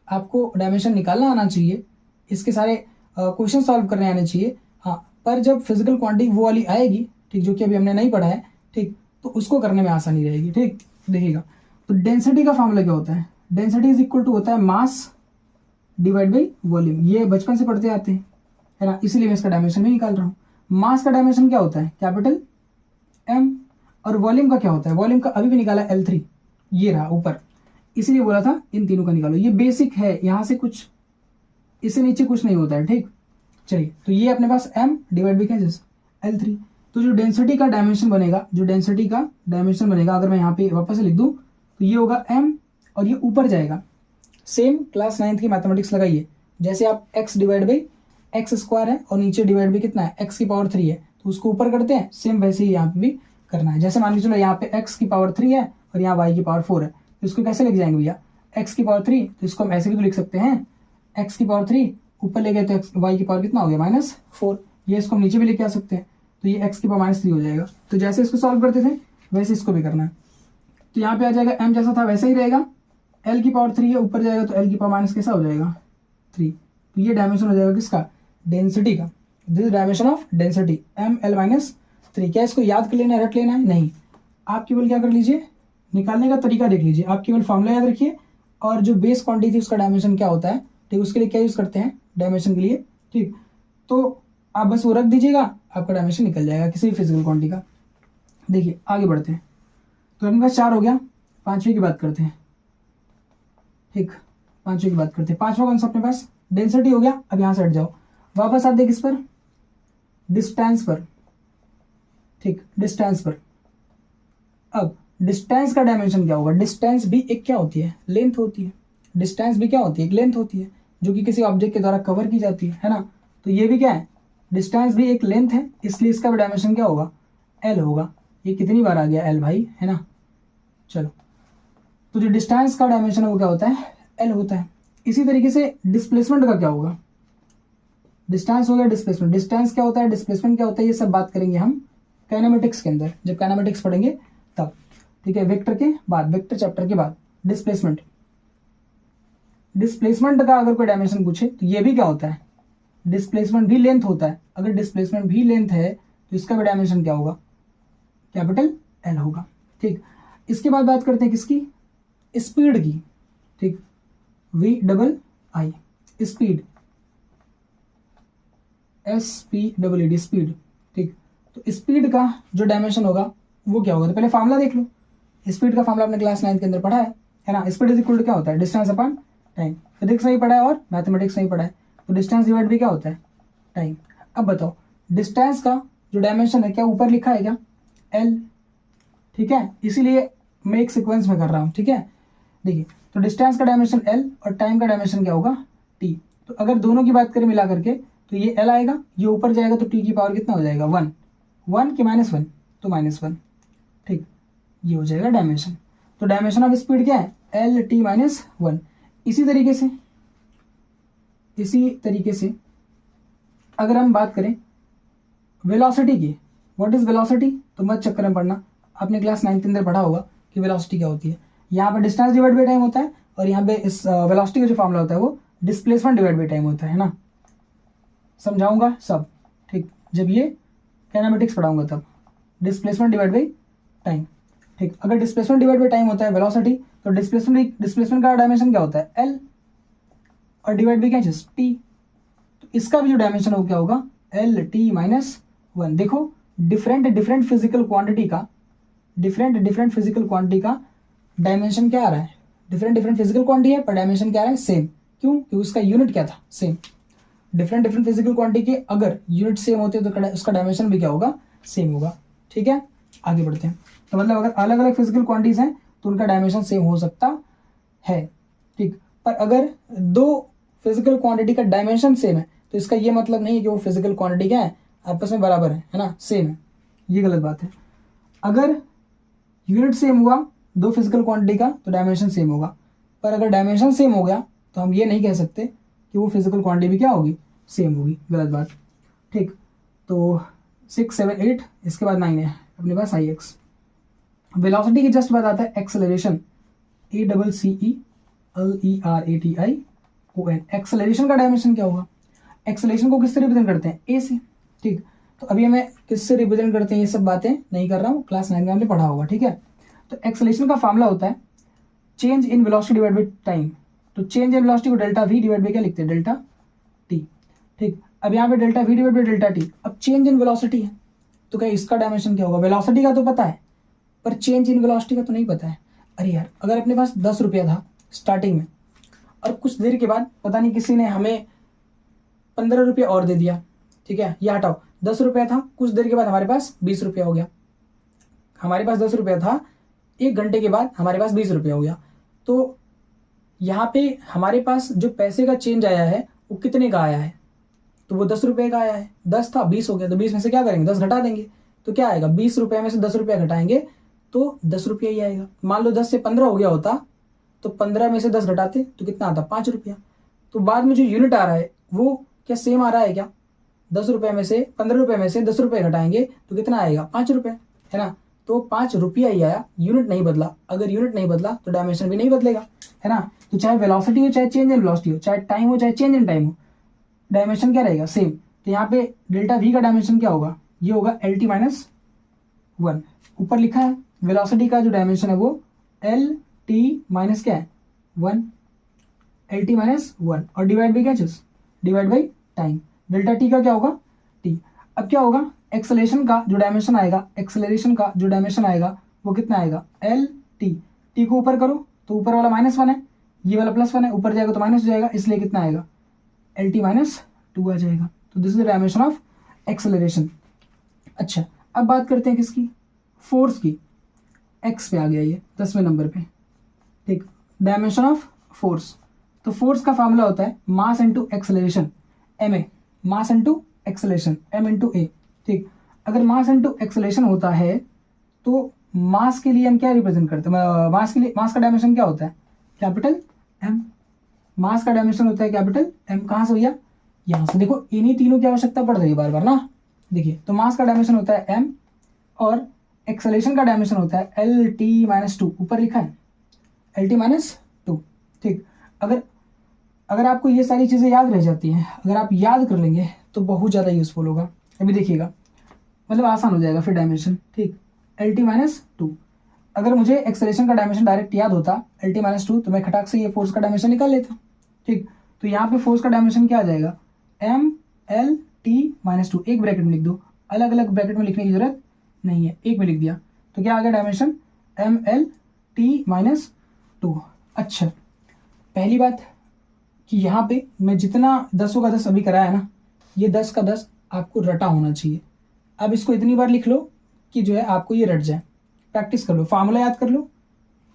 आपको डायमेंशन निकालना आना चाहिए, इसके सारे क्वेश्चन सॉल्व करने आने चाहिए, हाँ। पर जब फिजिकल क्वांटिटी वो वाली आएगी, ठीक, जो कि अभी हमने नहीं पढ़ा है, ठीक, तो उसको करने में आसानी रहेगी, ठीक। देखिएगा, तो डेंसिटी का फॉर्मूला क्या होता है, डेंसिटी इज इक्वल टू होता है मास डिवाइड बाई वॉल्यूम। ये बचपन से पढ़ते आते हैं, है ना, इसीलिए मैं इसका डायमेंशन भी निकाल रहा हूँ। मास का डायमेंशन क्या होता है, कैपिटल M, और वॉल्यूम का क्या होता है, वॉल्यूम का अभी भी निकाला L3, ये रहा ऊपर, इसीलिए बोला था इन तीनों का निकालो। ये बेसिक है, यहाँ से कुछ इससे नीचे कुछ नहीं होता है, ठीक। चलिए, तो ये अपने पास M डिवाइड बाई क्या L3। तो जो डेंसिटी का डायमेंशन बनेगा, अगर मैं यहाँ पे वापस से लिख दूँ तो ये होगा M, और ये ऊपर जाएगा, सेम क्लास 9th की मैथमेटिक्स लगाइए, जैसे आप x divide by x square है और नीचे डिवाइड बाई कितना है x की पावर 3 है, तो उसको ऊपर करते हैं, सेम वैसे ही यहाँ पे भी करना है। जैसे मान के चलो यहाँ पे x की पावर 3 है और यहाँ y की पावर 4 है, तो इसको कैसे लिख जाएंगे भैया, x की पावर 3, तो इसको हम ऐसे भी तो लिख सकते हैं, x की पावर 3 ऊपर ले गए तो y की पावर कितना हो गया -4, ये इसको हम नीचे भी लेके आ सकते हैं, तो ये x की पावर -3 हो जाएगा। तो जैसे इसको सॉल्व करते थे वैसे इसको भी करना है। तो यहाँ पे आ जाएगा m जैसा था वैसे ही रहेगा, l की पावर 3 है, ऊपर जाएगा तो l की पावर माइनस कैसा हो जाएगा 3। तो ये डायमेंशन हो जाएगा किसका, डेंसिटी का। This dimension of density ml-3। क्या इसको याद कर लेना है, रट लेना है, नहीं। आप केवल क्या कर लीजिए, निकालने का तरीका देख लीजिए, आप केवल फॉर्मूला याद रखिए और जो बेस क्वांटिटी थी उसका डायमेंशन क्या होता है, ठीक, उसके लिए क्या यूज करते हैं, डायमेंशन के लिए, ठीक। तो आप बस वो रख दीजिएगा, आपका डायमेंशन निकल जाएगा किसी भी फिजिकल क्वांटिटी का। देखिए आगे बढ़ते हैं। तो अपने पास 4 हो गया, 5वें की बात करते हैं, ठीक, 5वें की बात करते हैं। 5वां कौन सा अपने पास, डेंसिटी हो गया। अब यहाँ से हट जाओ, वापस आते किस पर, डिस्टेंस पर, ठीक, डिस्टेंस पर। अब डिस्टेंस का डायमेंशन क्या होगा, डिस्टेंस भी एक क्या होती है, लेंथ होती है। डिस्टेंस भी क्या होती है, एक लेंथ होती है जो कि किसी ऑब्जेक्ट के द्वारा कवर की जाती है ना। तो ये भी क्या है, डिस्टेंस भी एक लेंथ है, इसलिए इसका भी डायमेंशन क्या होगा, एल होगा। ये कितनी बार आ गया एल भाई, है ना। चलो, तो जो डिस्टेंस का डायमेंशन है वो क्या होता है, एल होता है। इसी तरीके से डिस्प्लेसमेंट का क्या होगा, डिस्टेंस हो गया डिस्प्लेसमेंट, डिस्टेंस क्या होता है, डिस्प्लेसमेंट क्या होता है, ये सब बात करेंगे हम काइनेमेटिक्स के अंदर, जब काइनेमेटिक्स पढ़ेंगे तब, ठीक है। वेक्टर के बाद, वेक्टर चैप्टर के बाद डिस्प्लेसमेंट। डिस्प्लेसमेंट का अगर कोई डायमेंशन पूछे तो ये भी क्या होता है, डिस्प्लेसमेंट भी लेंथ होता है। अगर डिस्प्लेसमेंट भी लेंथ है तो इसका भी डायमेंशन क्या होगा, कैपिटल एल होगा, ठीक। इसके बाद बात करते हैं किसकी, स्पीड की, ठीक, VII स्पीड, SPEED स्पीड, ठीक। तो स्पीड का जो डायमेंशन होगा वो क्या होगा, तो पहले फार्मूला देख लो। स्पीड का फार्मूला आपने क्लास 9 के अंदर पढ़ा है ना। स्पीड इज इक्वल टू क्या होता है, डिस्टेंस अपॉन टाइम। फिजिक्स में ही पढ़ा है और मैथमेटिक्स में ही पढ़ा है। तो डिस्टेंस डिवाइड भी क्या होता है, टाइम। अब बताओ डिस्टेंस का जो डायमेंशन है क्या ऊपर लिखा है क्या, एल, ठीक है, इसीलिए मैं एक सीक्वेंस में कर रहा हूँ, ठीक है। देखिए, तो डिस्टेंस का डायमेंशन एल और टाइम का डायमेंशन क्या होगा, टी। तो अगर दोनों की बात करें मिला करके तो ये एल आएगा, ये ऊपर जाएगा तो टी की पावर कितना हो जाएगा, 1, 1 के -1 तो -1, ठीक, ये हो जाएगा डायमेंशन। तो डायमेंशन ऑफ स्पीड क्या है, एल टी -1। इसी तरीके से अगर हम बात करें वेलोसिटी की, व्हाट इज वेलोसिटी, तो मत चक्कर में पढ़ना, आपने क्लास 9 के अंदर पढ़ा होगा कि वेलोसिटी क्या होती है। यहाँ पे डिस्टेंस डिवाइड बाई टाइम होता है और यहाँ पे इस वेलोसिटी का जो फॉर्मूला होता है वो डिस्प्लेसमेंट डिवाइड बाई टाइम होता है ना। समझाऊंगा सब, ठीक, जब ये काइनेमेटिक्स पढ़ाऊंगा तब। डिस्प्लेसमेंट डिवाइड बाई टाइम, ठीक। अगर डिस्प्लेसमेंट डिवाइड बाई टाइम होता है वेलोसिटी, तो डिस्प्लेसमेंट का डायमेंशन क्या होता है, एल, और डिवाइड बाई क्या है, टी। तो इसका भी जो डायमेंशन हो क्या होगा, एल टी -1। देखो डिफरेंट फिजिकल क्वांटिटी का डायमेंशन क्या आ रहा है, डिफरेंट फिजिकल क्वांटिटी है पर डायमेंशन क्या आ रहा है, सेम। क्यों, क्योंकि उसका यूनिट क्या था, सेम। डिफरेंट फिजिकल क्वांटिटी के अगर यूनिट सेम होते हैं तो उसका डायमेंशन भी क्या होगा, सेम होगा, ठीक है। आगे बढ़ते हैं। तो मतलब अगर अलग अलग फिजिकल क्वांटिटीज हैं तो उनका डायमेंशन सेम हो सकता है, ठीक। पर अगर दो फिजिकल क्वांटिटी का डायमेंशन सेम है तो इसका ये मतलब नहीं है कि वो फिजिकल क्वांटिटी क्या है, आपस में बराबर है ना, सेम है। ये गलत बात है। अगर यूनिट सेम हुआ दो फिजिकल क्वांटिटी का तो डायमेंशन सेम होगा, पर अगर डायमेंशन सेम हो गया तो हम ये नहीं कह सकते कि वो फिजिकल क्वांटिटी भी क्या होगी, सेम होगी, गलत बात, ठीक। तो 6, 7, 8, इसके बाद 9 है अपने पास IX। वेलोसिटी के जस्ट बाद आता है एक्सेलरेशन, ACCLERATION। एक्सेलरेशन का डायमेंशन क्या होगा, एक्सेलरेशन को किससे रिप्रेजेंट करते हैं, ए से, ठीक। तो अभी हमें किससे रिप्रेजेंट करते हैं ये सब बातें नहीं कर रहा हूँ, क्लास 9 में हमने पढ़ा होगा, ठीक है। तो एक्सेलरेशन का फॉर्मूला होता है change in velocity divide by time. तो चेंज इन वेलोसिटी को डेल्टा V डिवाइड बाई क्या लिखते हैं, डेल्टा T, ठीक। अब यहाँ पे delta V divide by delta T। अब चेंज इन वेलोसिटी है तो क्या इसका डायमेंशन क्या होगा, वेलोसिटी का तो पता है पर चेंज इन वेलोसिटी का तो नहीं पता है। अरे यार, अगर अपने पास 10 रुपया था स्टार्टिंग में और कुछ देर के बाद पता नहीं किसी ने हमें 15 रुपया और दे दिया, ठीक है, ये हटाओ, 10 रुपया था, कुछ देर के बाद हमारे पास 20 रुपया हो गया। हमारे पास 10 रुपया था, 1 घंटे के बाद हमारे पास 20 रुपया हो गया। तो यहाँ पे हमारे पास जो पैसे का चेंज आया है वो कितने का आया है, तो वो 10 रुपये का आया है। 10 था 20 हो गया, तो 20 में से क्या करेंगे 10 घटा देंगे, तो क्या आएगा 20 रुपये में से 10 रुपये घटाएंगे तो 10 रुपया ही आएगा। मान लो 10 से 15 हो गया होता तो 15 में से 10 घटाते तो कितना आता 5 रुपया। तो बाद में जो यूनिट आ रहा है वो क्या सेम आ रहा है क्या, 10 रुपये में से 15 रुपये में से 10 रुपये घटाएंगे तो कितना आएगा 5 रुपये, है ना। तो 5 रुपया ही आया, यूनिट नहीं बदला। अगर यूनिट नहीं बदला तो डायमेंशन भी नहीं बदलेगा, है ना। तो चाहे वेलोसिटी हो, चाहे चेंज इन वेलोसिटी हो, चाहे टाइम हो, चाहे चेंज इन टाइम हो, डायमेंशन क्या रहेगा सेम। तो यहाँ पे डेल्टा वी का डायमेंशन क्या होगा, ये होगा एल टी माइनस 1। ऊपर लिखा है वेलोसिटी का जो डायमेंशन है वो एल टी माइनस क्या है 1, एल टी माइनस 1 और डिवाइड बाई क्या चीज, divide by time. Delta T का क्या होगा टी। अब क्या होगा एक्सेलरेशन का जो डायमेंशन आएगा, एक्सेलरेशन का जो डायमेंशन आएगा वो कितना आएगा एल टी। टी को ऊपर करो तो ऊपर वाला -1 है, ये वाला +1 है, ऊपर जाएगा तो माइनस हो जाएगा, इसलिए कितना आएगा एल टी माइनस 2 आ जाएगा। तो this is the dimension of acceleration. अच्छा अब बात करते हैं किसकी, फोर्स की। एक्स पे आ गया ये 10वें नंबर पे, ठीक। डायमेंशन ऑफ फोर्स, तो फोर्स का फॉर्मूला होता है mass into acceleration, M A, mass into acceleration M into A, ठीक। अगर मास इनटू एक्सेलरेशन होता है तो मास के लिए हम क्या रिप्रेजेंट करते हैं, मास के लिए मास का डायमेंशन क्या होता है कैपिटल एम। मास का डायमेंशन होता है कैपिटल एम। कहाँ से भैया, यहाँ से। देखो इन्हीं तीनों की आवश्यकता पड़ रही है बार बार ना। देखिए तो मास का डायमेंशन होता है एम और एक्सेलरेशन का डायमेंशन होता है एल टी माइनस 2, ऊपर लिखा है एल टी माइनस 2, ठीक। अगर आपको ये सारी चीज़ें याद रह जाती हैं, अगर आप याद कर लेंगे तो बहुत ज़्यादा यूजफुल होगा। अभी देखिएगा मतलब आसान हो जाएगा फिर डायमेंशन, ठीक। एल टी माइनस 2, अगर मुझे एक्सेलरेशन का डायमेंशन डायरेक्ट याद होता एल टी माइनस 2 तो मैं खटाक से ये फोर्स का डायमेंशन निकाल लेता, ठीक। तो यहाँ पे फोर्स का डायमेंशन क्या आ जाएगा एम एल टी माइनस 2, एक ब्रैकेट में लिख दो, अलग अलग ब्रैकेट में लिखने की जरूरत नहीं है, एक में लिख दिया तो क्या आ गया dimension M L T minus 2। अच्छा पहली बात कि यहाँ पे मैं जितना 10 का 10 अभी कराया ना, ये 10 का 10 आपको रटा होना चाहिए। अब इसको इतनी बार लिख लो कि जो है आपको ये रट जाए। प्रैक्टिस कर लो, फार्मूला याद कर लो।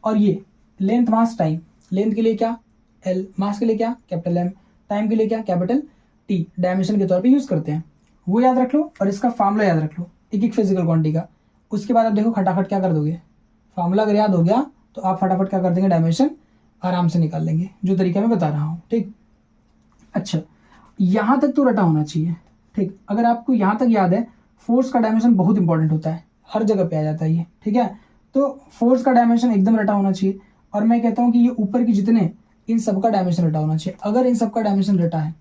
और ये लेंथ मास टाइम, लेंथ के लिए क्या एल, मास के लिए क्या कैपिटल एम, टाइम के लिए क्या कैपिटल टी, डायमेंशन के तौर पे यूज करते हैं, वो याद रख लो। और इसका फार्मूला याद रख लो एक एक फिजिकल क्वांटिटी का। उसके बाद आप देखो खटाखट क्या कर दोगे, फार्मूला अगर याद हो गया तो आप फटाफट क्या कर देंगे डायमेंशन आराम से निकाल लेंगे, जो तरीका मैं बता रहा हूँ, ठीक। अच्छा यहाँ तक तो रटा होना चाहिए, ठीक। अगर आपको यहाँ तक याद है, फोर्स का डायमेंशन बहुत इंपॉर्टेंट होता है, हर जगह पे आ जाता है ये, ठीक है। तो फोर्स का डायमेंशन एकदम रटा होना चाहिए। और मैं कहता हूँ कि ये ऊपर की जितने, इन सबका डायमेंशन रटा होना चाहिए। अगर इन सबका डायमेंशन रटा है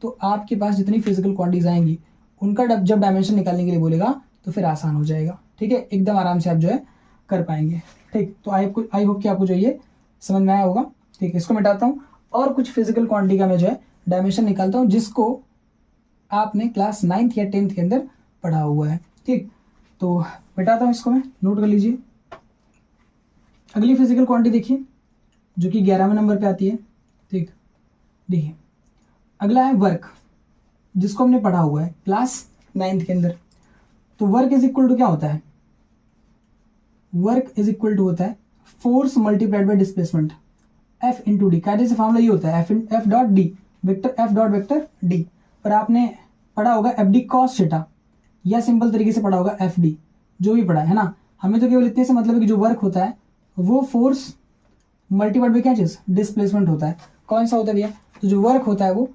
तो आपके पास जितनी फिजिकल क्वांटिटीज आएंगी उनका जब डायमेंशन निकालने के लिए बोलेगा तो फिर आसान हो जाएगा, ठीक है। एकदम आराम से आप जो है कर पाएंगे, ठीक। तो आई होप कि आपको जो ये समझ में आया होगा, ठीक। इसको मिटाता हूँ और कुछ फिजिकल क्वांटिटी का मैं जो है डायमेंशन निकालता हूँ जिसको आपने क्लास 9th या 10th के अंदर पढ़ा हुआ है, ठीक। तो मिटाता हूँ इसको, मैं नोट कर लीजिए। अगली फिजिकल क्वांटिटी देखिए जो कि 11वें नंबर पे आती है, ठीक। देखिए अगला है वर्क, जिसको हमने पढ़ा हुआ है क्लास 9th के अंदर। तो वर्क इज इक्वल टू क्या होता है, वर्क इज इक्वल टू होता है force multiplied by displacement F into D. क्या जैसे फॉर्मूला ये होता है F dot D vector, F dot vector D. पर आपने पढ़ा होगा एफ डी कॉस थीटा, या सिंपल तरीके से पढ़ा होगा एफ डी, जो भी पढ़ा है ना। हमें तो केवल इतने से मतलब है कि जो वर्क होता है वो फोर्स मल्टीप्लाइड बाय क्या चीज डिस्प्लेसमेंट होता है। कौन सा होता है भैया, तो जो वर्क होता है वो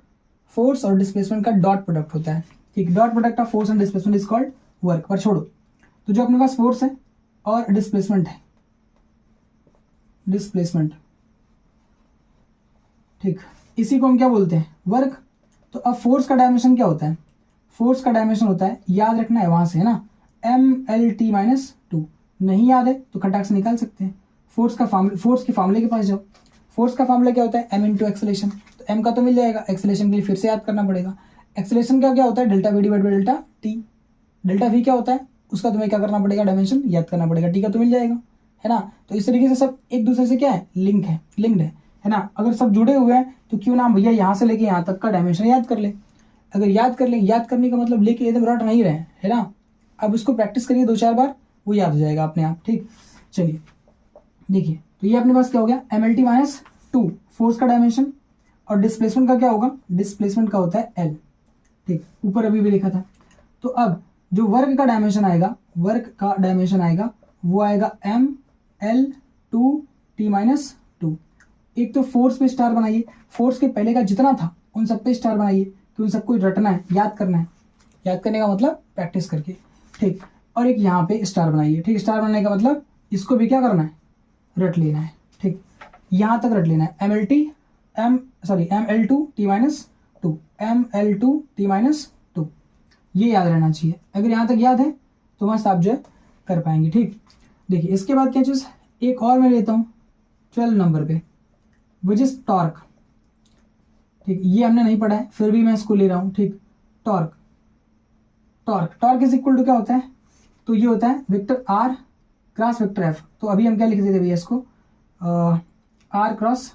फोर्स और डिस्प्लेसमेंट का डॉट प्रोडक्ट होता है, ठीक। Dot product of force and displacement is called work. पर छोड़ो, तो जो अपने पास फोर्स है और डिस्प्लेसमेंट है, डिस्प्लेसमेंट, ठीक, इसी को हम क्या बोलते हैं वर्क। तो अब फोर्स का डायमेंशन क्या होता है, फोर्स का डायमेंशन होता है, याद रखना है वहां से, है ना, एम एल टी माइनस 2। नहीं याद है तो खटाक से निकाल सकते हैं। फोर्स के फार्मूले के पास जाओ। फोर्स का फार्मूला क्या होता है एम इंटू एक्सेलरेशन। तो एम का तो मिल जाएगा, एक्सेलरेशन के लिए फिर से याद करना पड़ेगा। एक्सेलरेशन का क्या होता है delta we divide by delta T. Delta we क्या होता है, उसका तुम्हें क्या करना पड़ेगा डायमेंशन याद करना पड़ेगा। टी का तो मिल जाएगा, है ना। तो इस तरीके से सब एक दूसरे से क्या है लिंक्ड है ना। अगर सब जुड़े हुए हैं तो क्यों ना भैया यहाँ से लेके यहाँ तक का डायमेंशन याद कर ले। अगर याद कर ले, याद करने का मतलब लेके एकदम रट नहीं रहे, है ना। अब इसको प्रैक्टिस करिए 2-4 बार, वो याद हो जाएगा अपने आप, ठीक। चलिए देखिए, तो ये अपने पास क्या हो गया M L T minus 2 force का डायमेंशन, और डिस्प्लेसमेंट का क्या होगा, डिस्प्लेसमेंट का होता है एल, ठीक, ऊपर अभी भी लिखा था। तो अब जो वर्क का डायमेंशन आएगा, वर्क का डायमेंशन आएगा वो आएगा M L two T minus two. एक तो फोर्स पे स्टार बनाइए, फोर्स के पहले का जितना था उन सब पे स्टार बनाइए, कि उन सबको रटना है, याद करना है, याद करने का मतलब प्रैक्टिस करके, ठीक। और एक यहाँ पे स्टार बनाइए, ठीक, स्टार बनाने का मतलब इसको भी क्या करना है, रट लेना है, ठीक, यहाँ तक रट लेना है, M L two T minus two, M L two T minus two, ये याद रहना चाहिए। अगर यहाँ तक याद है तो मस्त आप जो है कर पाएंगे, ठीक। देखिए इसके बाद क्या चीज़, एक और मैं लेता हूँ 12 नंबर पे, विच इज टॉर्क, ठीक, ये हमने नहीं पढ़ा है फिर भी मैं इसको ले रहा हूँ, ठीक। Torque, torque is equal to क्या होता है, तो ये होता है vector R cross vector F. तो अभी हम क्या लिख देते भैया इसको, आर क्रॉस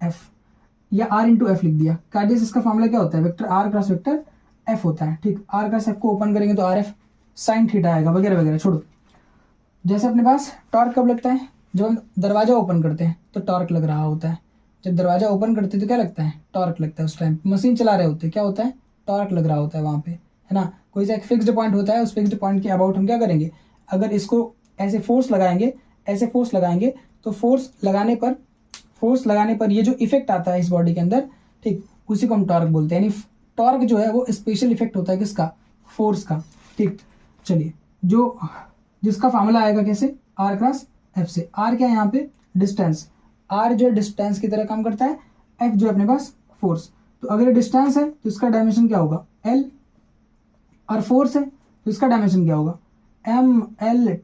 एफ या आर इंटू एफ लिख दिया। कार्डियस इसका फॉर्मूला क्या होता है, vector R cross vector F होता है, ठीक। आर क्रॉस एफ को ओपन करेंगे तो आर एफ साइन थीटा आएगा, वगैरह वगैरह, छोड़ो। जैसे अपने पास टॉर्क कब लगता है, जब हम दरवाजा ओपन करते हैं तो टॉर्क लग रहा होता है, जब दरवाजा ओपन करते हैं तो क्या लगता है, टॉर्क लगता है। उस टाइम मशीन चला रहे होते हैं, क्या होता है, टॉर्क लग रहा होता है वहाँ पे, है ना। कोई सा एक फिक्स्ड पॉइंट होता है, उस फिक्स्ड पॉइंट के अबाउट हम क्या करेंगे, अगर इसको ऐसे फोर्स लगाएंगे, ऐसे फोर्स लगाएंगे तो फोर्स लगाने पर ये जो इफेक्ट आता है इस बॉडी के अंदर, ठीक, उसी को हम टॉर्क बोलते हैं। यानी टॉर्क जो है वो स्पेशल इफेक्ट होता है किसका, फोर्स का, ठीक। चलिए, जो जिसका फॉर्मूला आएगा कैसे, आर क्रॉस एफ से। आर क्या है यहाँ पे, डिस्टेंस, आर जो है डिस्टेंस की तरह काम करता है, एफ जो है अपने पास फोर्स। तो अगर ये डिस्टेंस है तो इसका डायमेंशन क्या होगा, एल, और फोर्स है तो इसका डायमेंशन क्या होगा, M L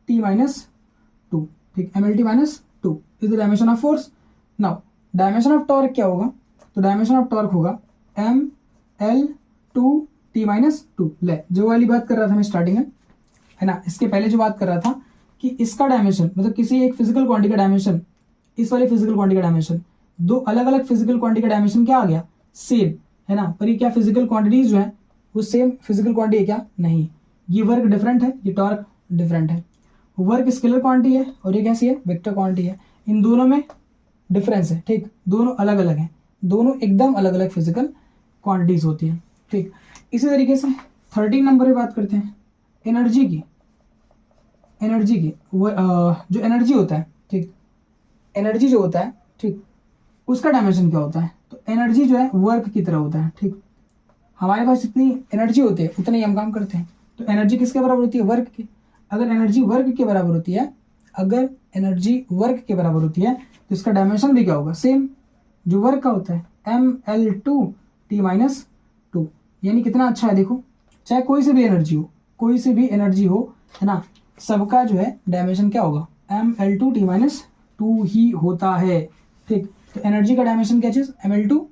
T minus two, ठीक, M L T minus two is the dimension of force. Now dimension of torque क्या होगा, तो डायमेंशन ऑफ टॉर्क होगा M L two T minus two. ले, जो वाली बात कर रहा था मैं स्टार्टिंग में, है ना, इसके पहले जो बात कर रहा था कि इसका डायमेंशन मतलब किसी एक फिजिकल क्वांटिटी का डायमेंशन, इस वाले फिजिकल क्वांटिटी का डायमेंशन, दो अलग अलग फिजिकल क्वांटिटी का डायमेंशन क्या आ गया, सेम, है ना। पर ये क्या फिजिकल क्वांटिटीज जो है वो सेम फिजिकल क्वांटिटी है क्या, नहीं, ये वर्क डिफरेंट है, ये टॉर्क डिफरेंट है। वर्क स्केलर क्वांटिटी है और ये कैसी है, वेक्टर क्वांटिटी है। इन दोनों में डिफरेंस है, ठीक, दोनों अलग अलग हैं, दोनों एकदम अलग अलग फिजिकल क्वांटिटीज होती है, ठीक। इसी तरीके से 13 नंबर पे बात करते हैं एनर्जी की। जो एनर्जी होता है, ठीक, एनर्जी जो होता है, ठीक, उसका डायमेंशन क्या होता है, तो एनर्जी जो है वर्क की तरह होता है, ठीक। हमारे पास जितनी एनर्जी होती है उतने ही हम काम करते हैं। तो एनर्जी किसके बराबर होती है, वर्क की। अगर एनर्जी वर्क के बराबर होती है, तो इसका डायमेंशन भी क्या होगा, सेम, जो वर्क का होता है, M L two T minus two. यानी कितना अच्छा है, देखो, चाहे कोई से भी एनर्जी हो, है ना, सबका जो है डायमेंशन क्या होगा, M L two T minus two ही होता है, ठीक। तो एनर्जी का डायमेंशन क्या चीज, M L two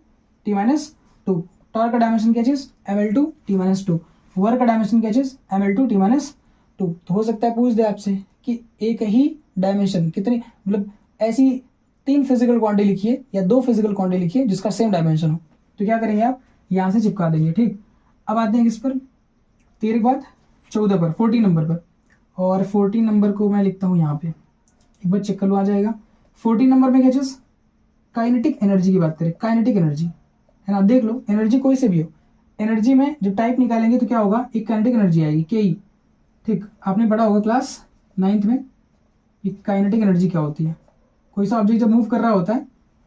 T minus two. Torque का डायमेंशन क्या चीज, M L two T minus two. Work का डायमेंशन क्या चीज, M L two T minus two. तो हो सकता है पूछ दे आपसे कि एक ही डायमेंशन कितनी, मतलब ऐसी 3 फिजिकल क्वांटिटी लिखिए या 2 फिजिकल क्वांटिटी लिखिए जिसका सेम डायमेंशन हो, तो क्या करेंगे आप, यहाँ से चिपका देंगे, ठीक। अब आते हैं किस पर, तेरे बाद 14 पर, 14 नंबर पर। और 14 नंबर को मैं लिखता हूँ यहाँ पे, एक बार चेक कर लो, आ जाएगा। 14 नंबर में क्या चीज, काइनेटिक एनर्जी की बात करें, काइनेटिक एनर्जी, है ना। देख लो, एनर्जी कोई से भी हो, एनर्जी में जब टाइप निकालेंगे तो क्या होगा, एक काइनेटिक एनर्जी आएगी, के, ठीक। आपने पढ़ा होगा क्लास 9th में काइनेटिक एनर्जी क्या होती है। कोई सा ऑब्जेक्ट जब मूव कर रहा होता है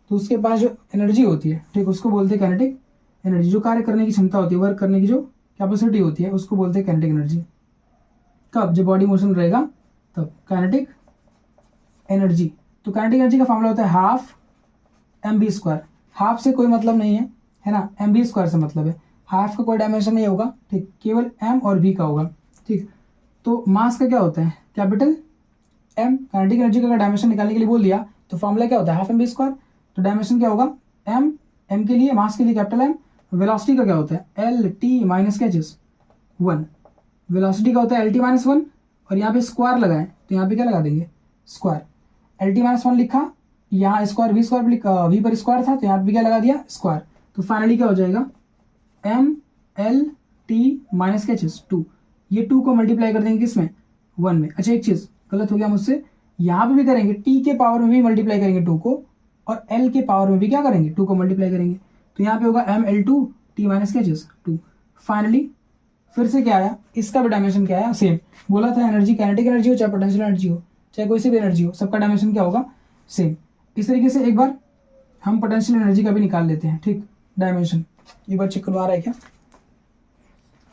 तो उसके पास जो एनर्जी होती है, ठीक, उसको बोलते हैं काइनेटिक एनर्जी। जो कार्य करने की क्षमता होती है, वर्क करने की जो कैपेसिटी होती है, उसको बोलते हैं काइनेटिक एनर्जी। कब, जब बॉडी मोशन रहेगा तब काइनेटिक एनर्जी। तो काइनेटिक एनर्जी का फॉर्मूला होता है half M B square. Half से कोई मतलब नहीं है ना, एम बी स्क्वायर से मतलब है। हाफ का कोई डायमेंशन नहीं होगा, ठीक, केवल एम और वी का होगा, ठीक। तो मास का क्या होता है, कैपिटल एम। काइनेटिक एनर्जी का डायमेंशन निकालने के लिए बोल दिया तो फॉर्मूला क्या होता है, हाफ एम बी स्क्वायर। तो डायमेंशन क्या होगा, एम, एम के लिए, मास के लिए कैपिटल एम। वेलोसिटी का क्या होता है, एल टी माइनस क्या चीज, 1। वेलोसिटी का होता है एल टी माइनस 1, और यहाँ पे स्क्वायर लगाए तो यहाँ पे क्या लगा देंगे, स्क्वायर। एल टी माइनस 1 लिखा, यहाँ स्क्वायर वी स्क्वायर वी पर स्क्वायर था तो यहाँ पे क्या लगा दिया, स्क्वायर। तो फाइनली क्या हो जाएगा, एम एल टी माइनस क्या चीज 2। ये 2 को मल्टीप्लाई कर देंगे किसमें, 1 में। अच्छा, एक चीज गलत हो गया मुझसे, यहाँ पे भी करेंगे, टी के पावर में भी मल्टीप्लाई करेंगे 2 को, और L के पावर में भी क्या करेंगे 2 को मल्टीप्लाई करेंगे, तो यहाँ पे होगा mL2 t माइनस क्या चीज 2। फाइनली फिर से क्या आया, इसका भी डायमेंशन क्या आया सेम। बोला था एनर्जी काइनेटिक एनर्जी हो चाहे पोटेंशियल एनर्जी हो चाहे कोई सी भी एनर्जी हो, सबका डायमेंशन क्या होगा सेम। इस तरीके से एक बार हम पोटेंशियल एनर्जी का भी निकाल लेते हैं, ठीक, डायमेंशन। एक बार चेक करवा रहा है क्या,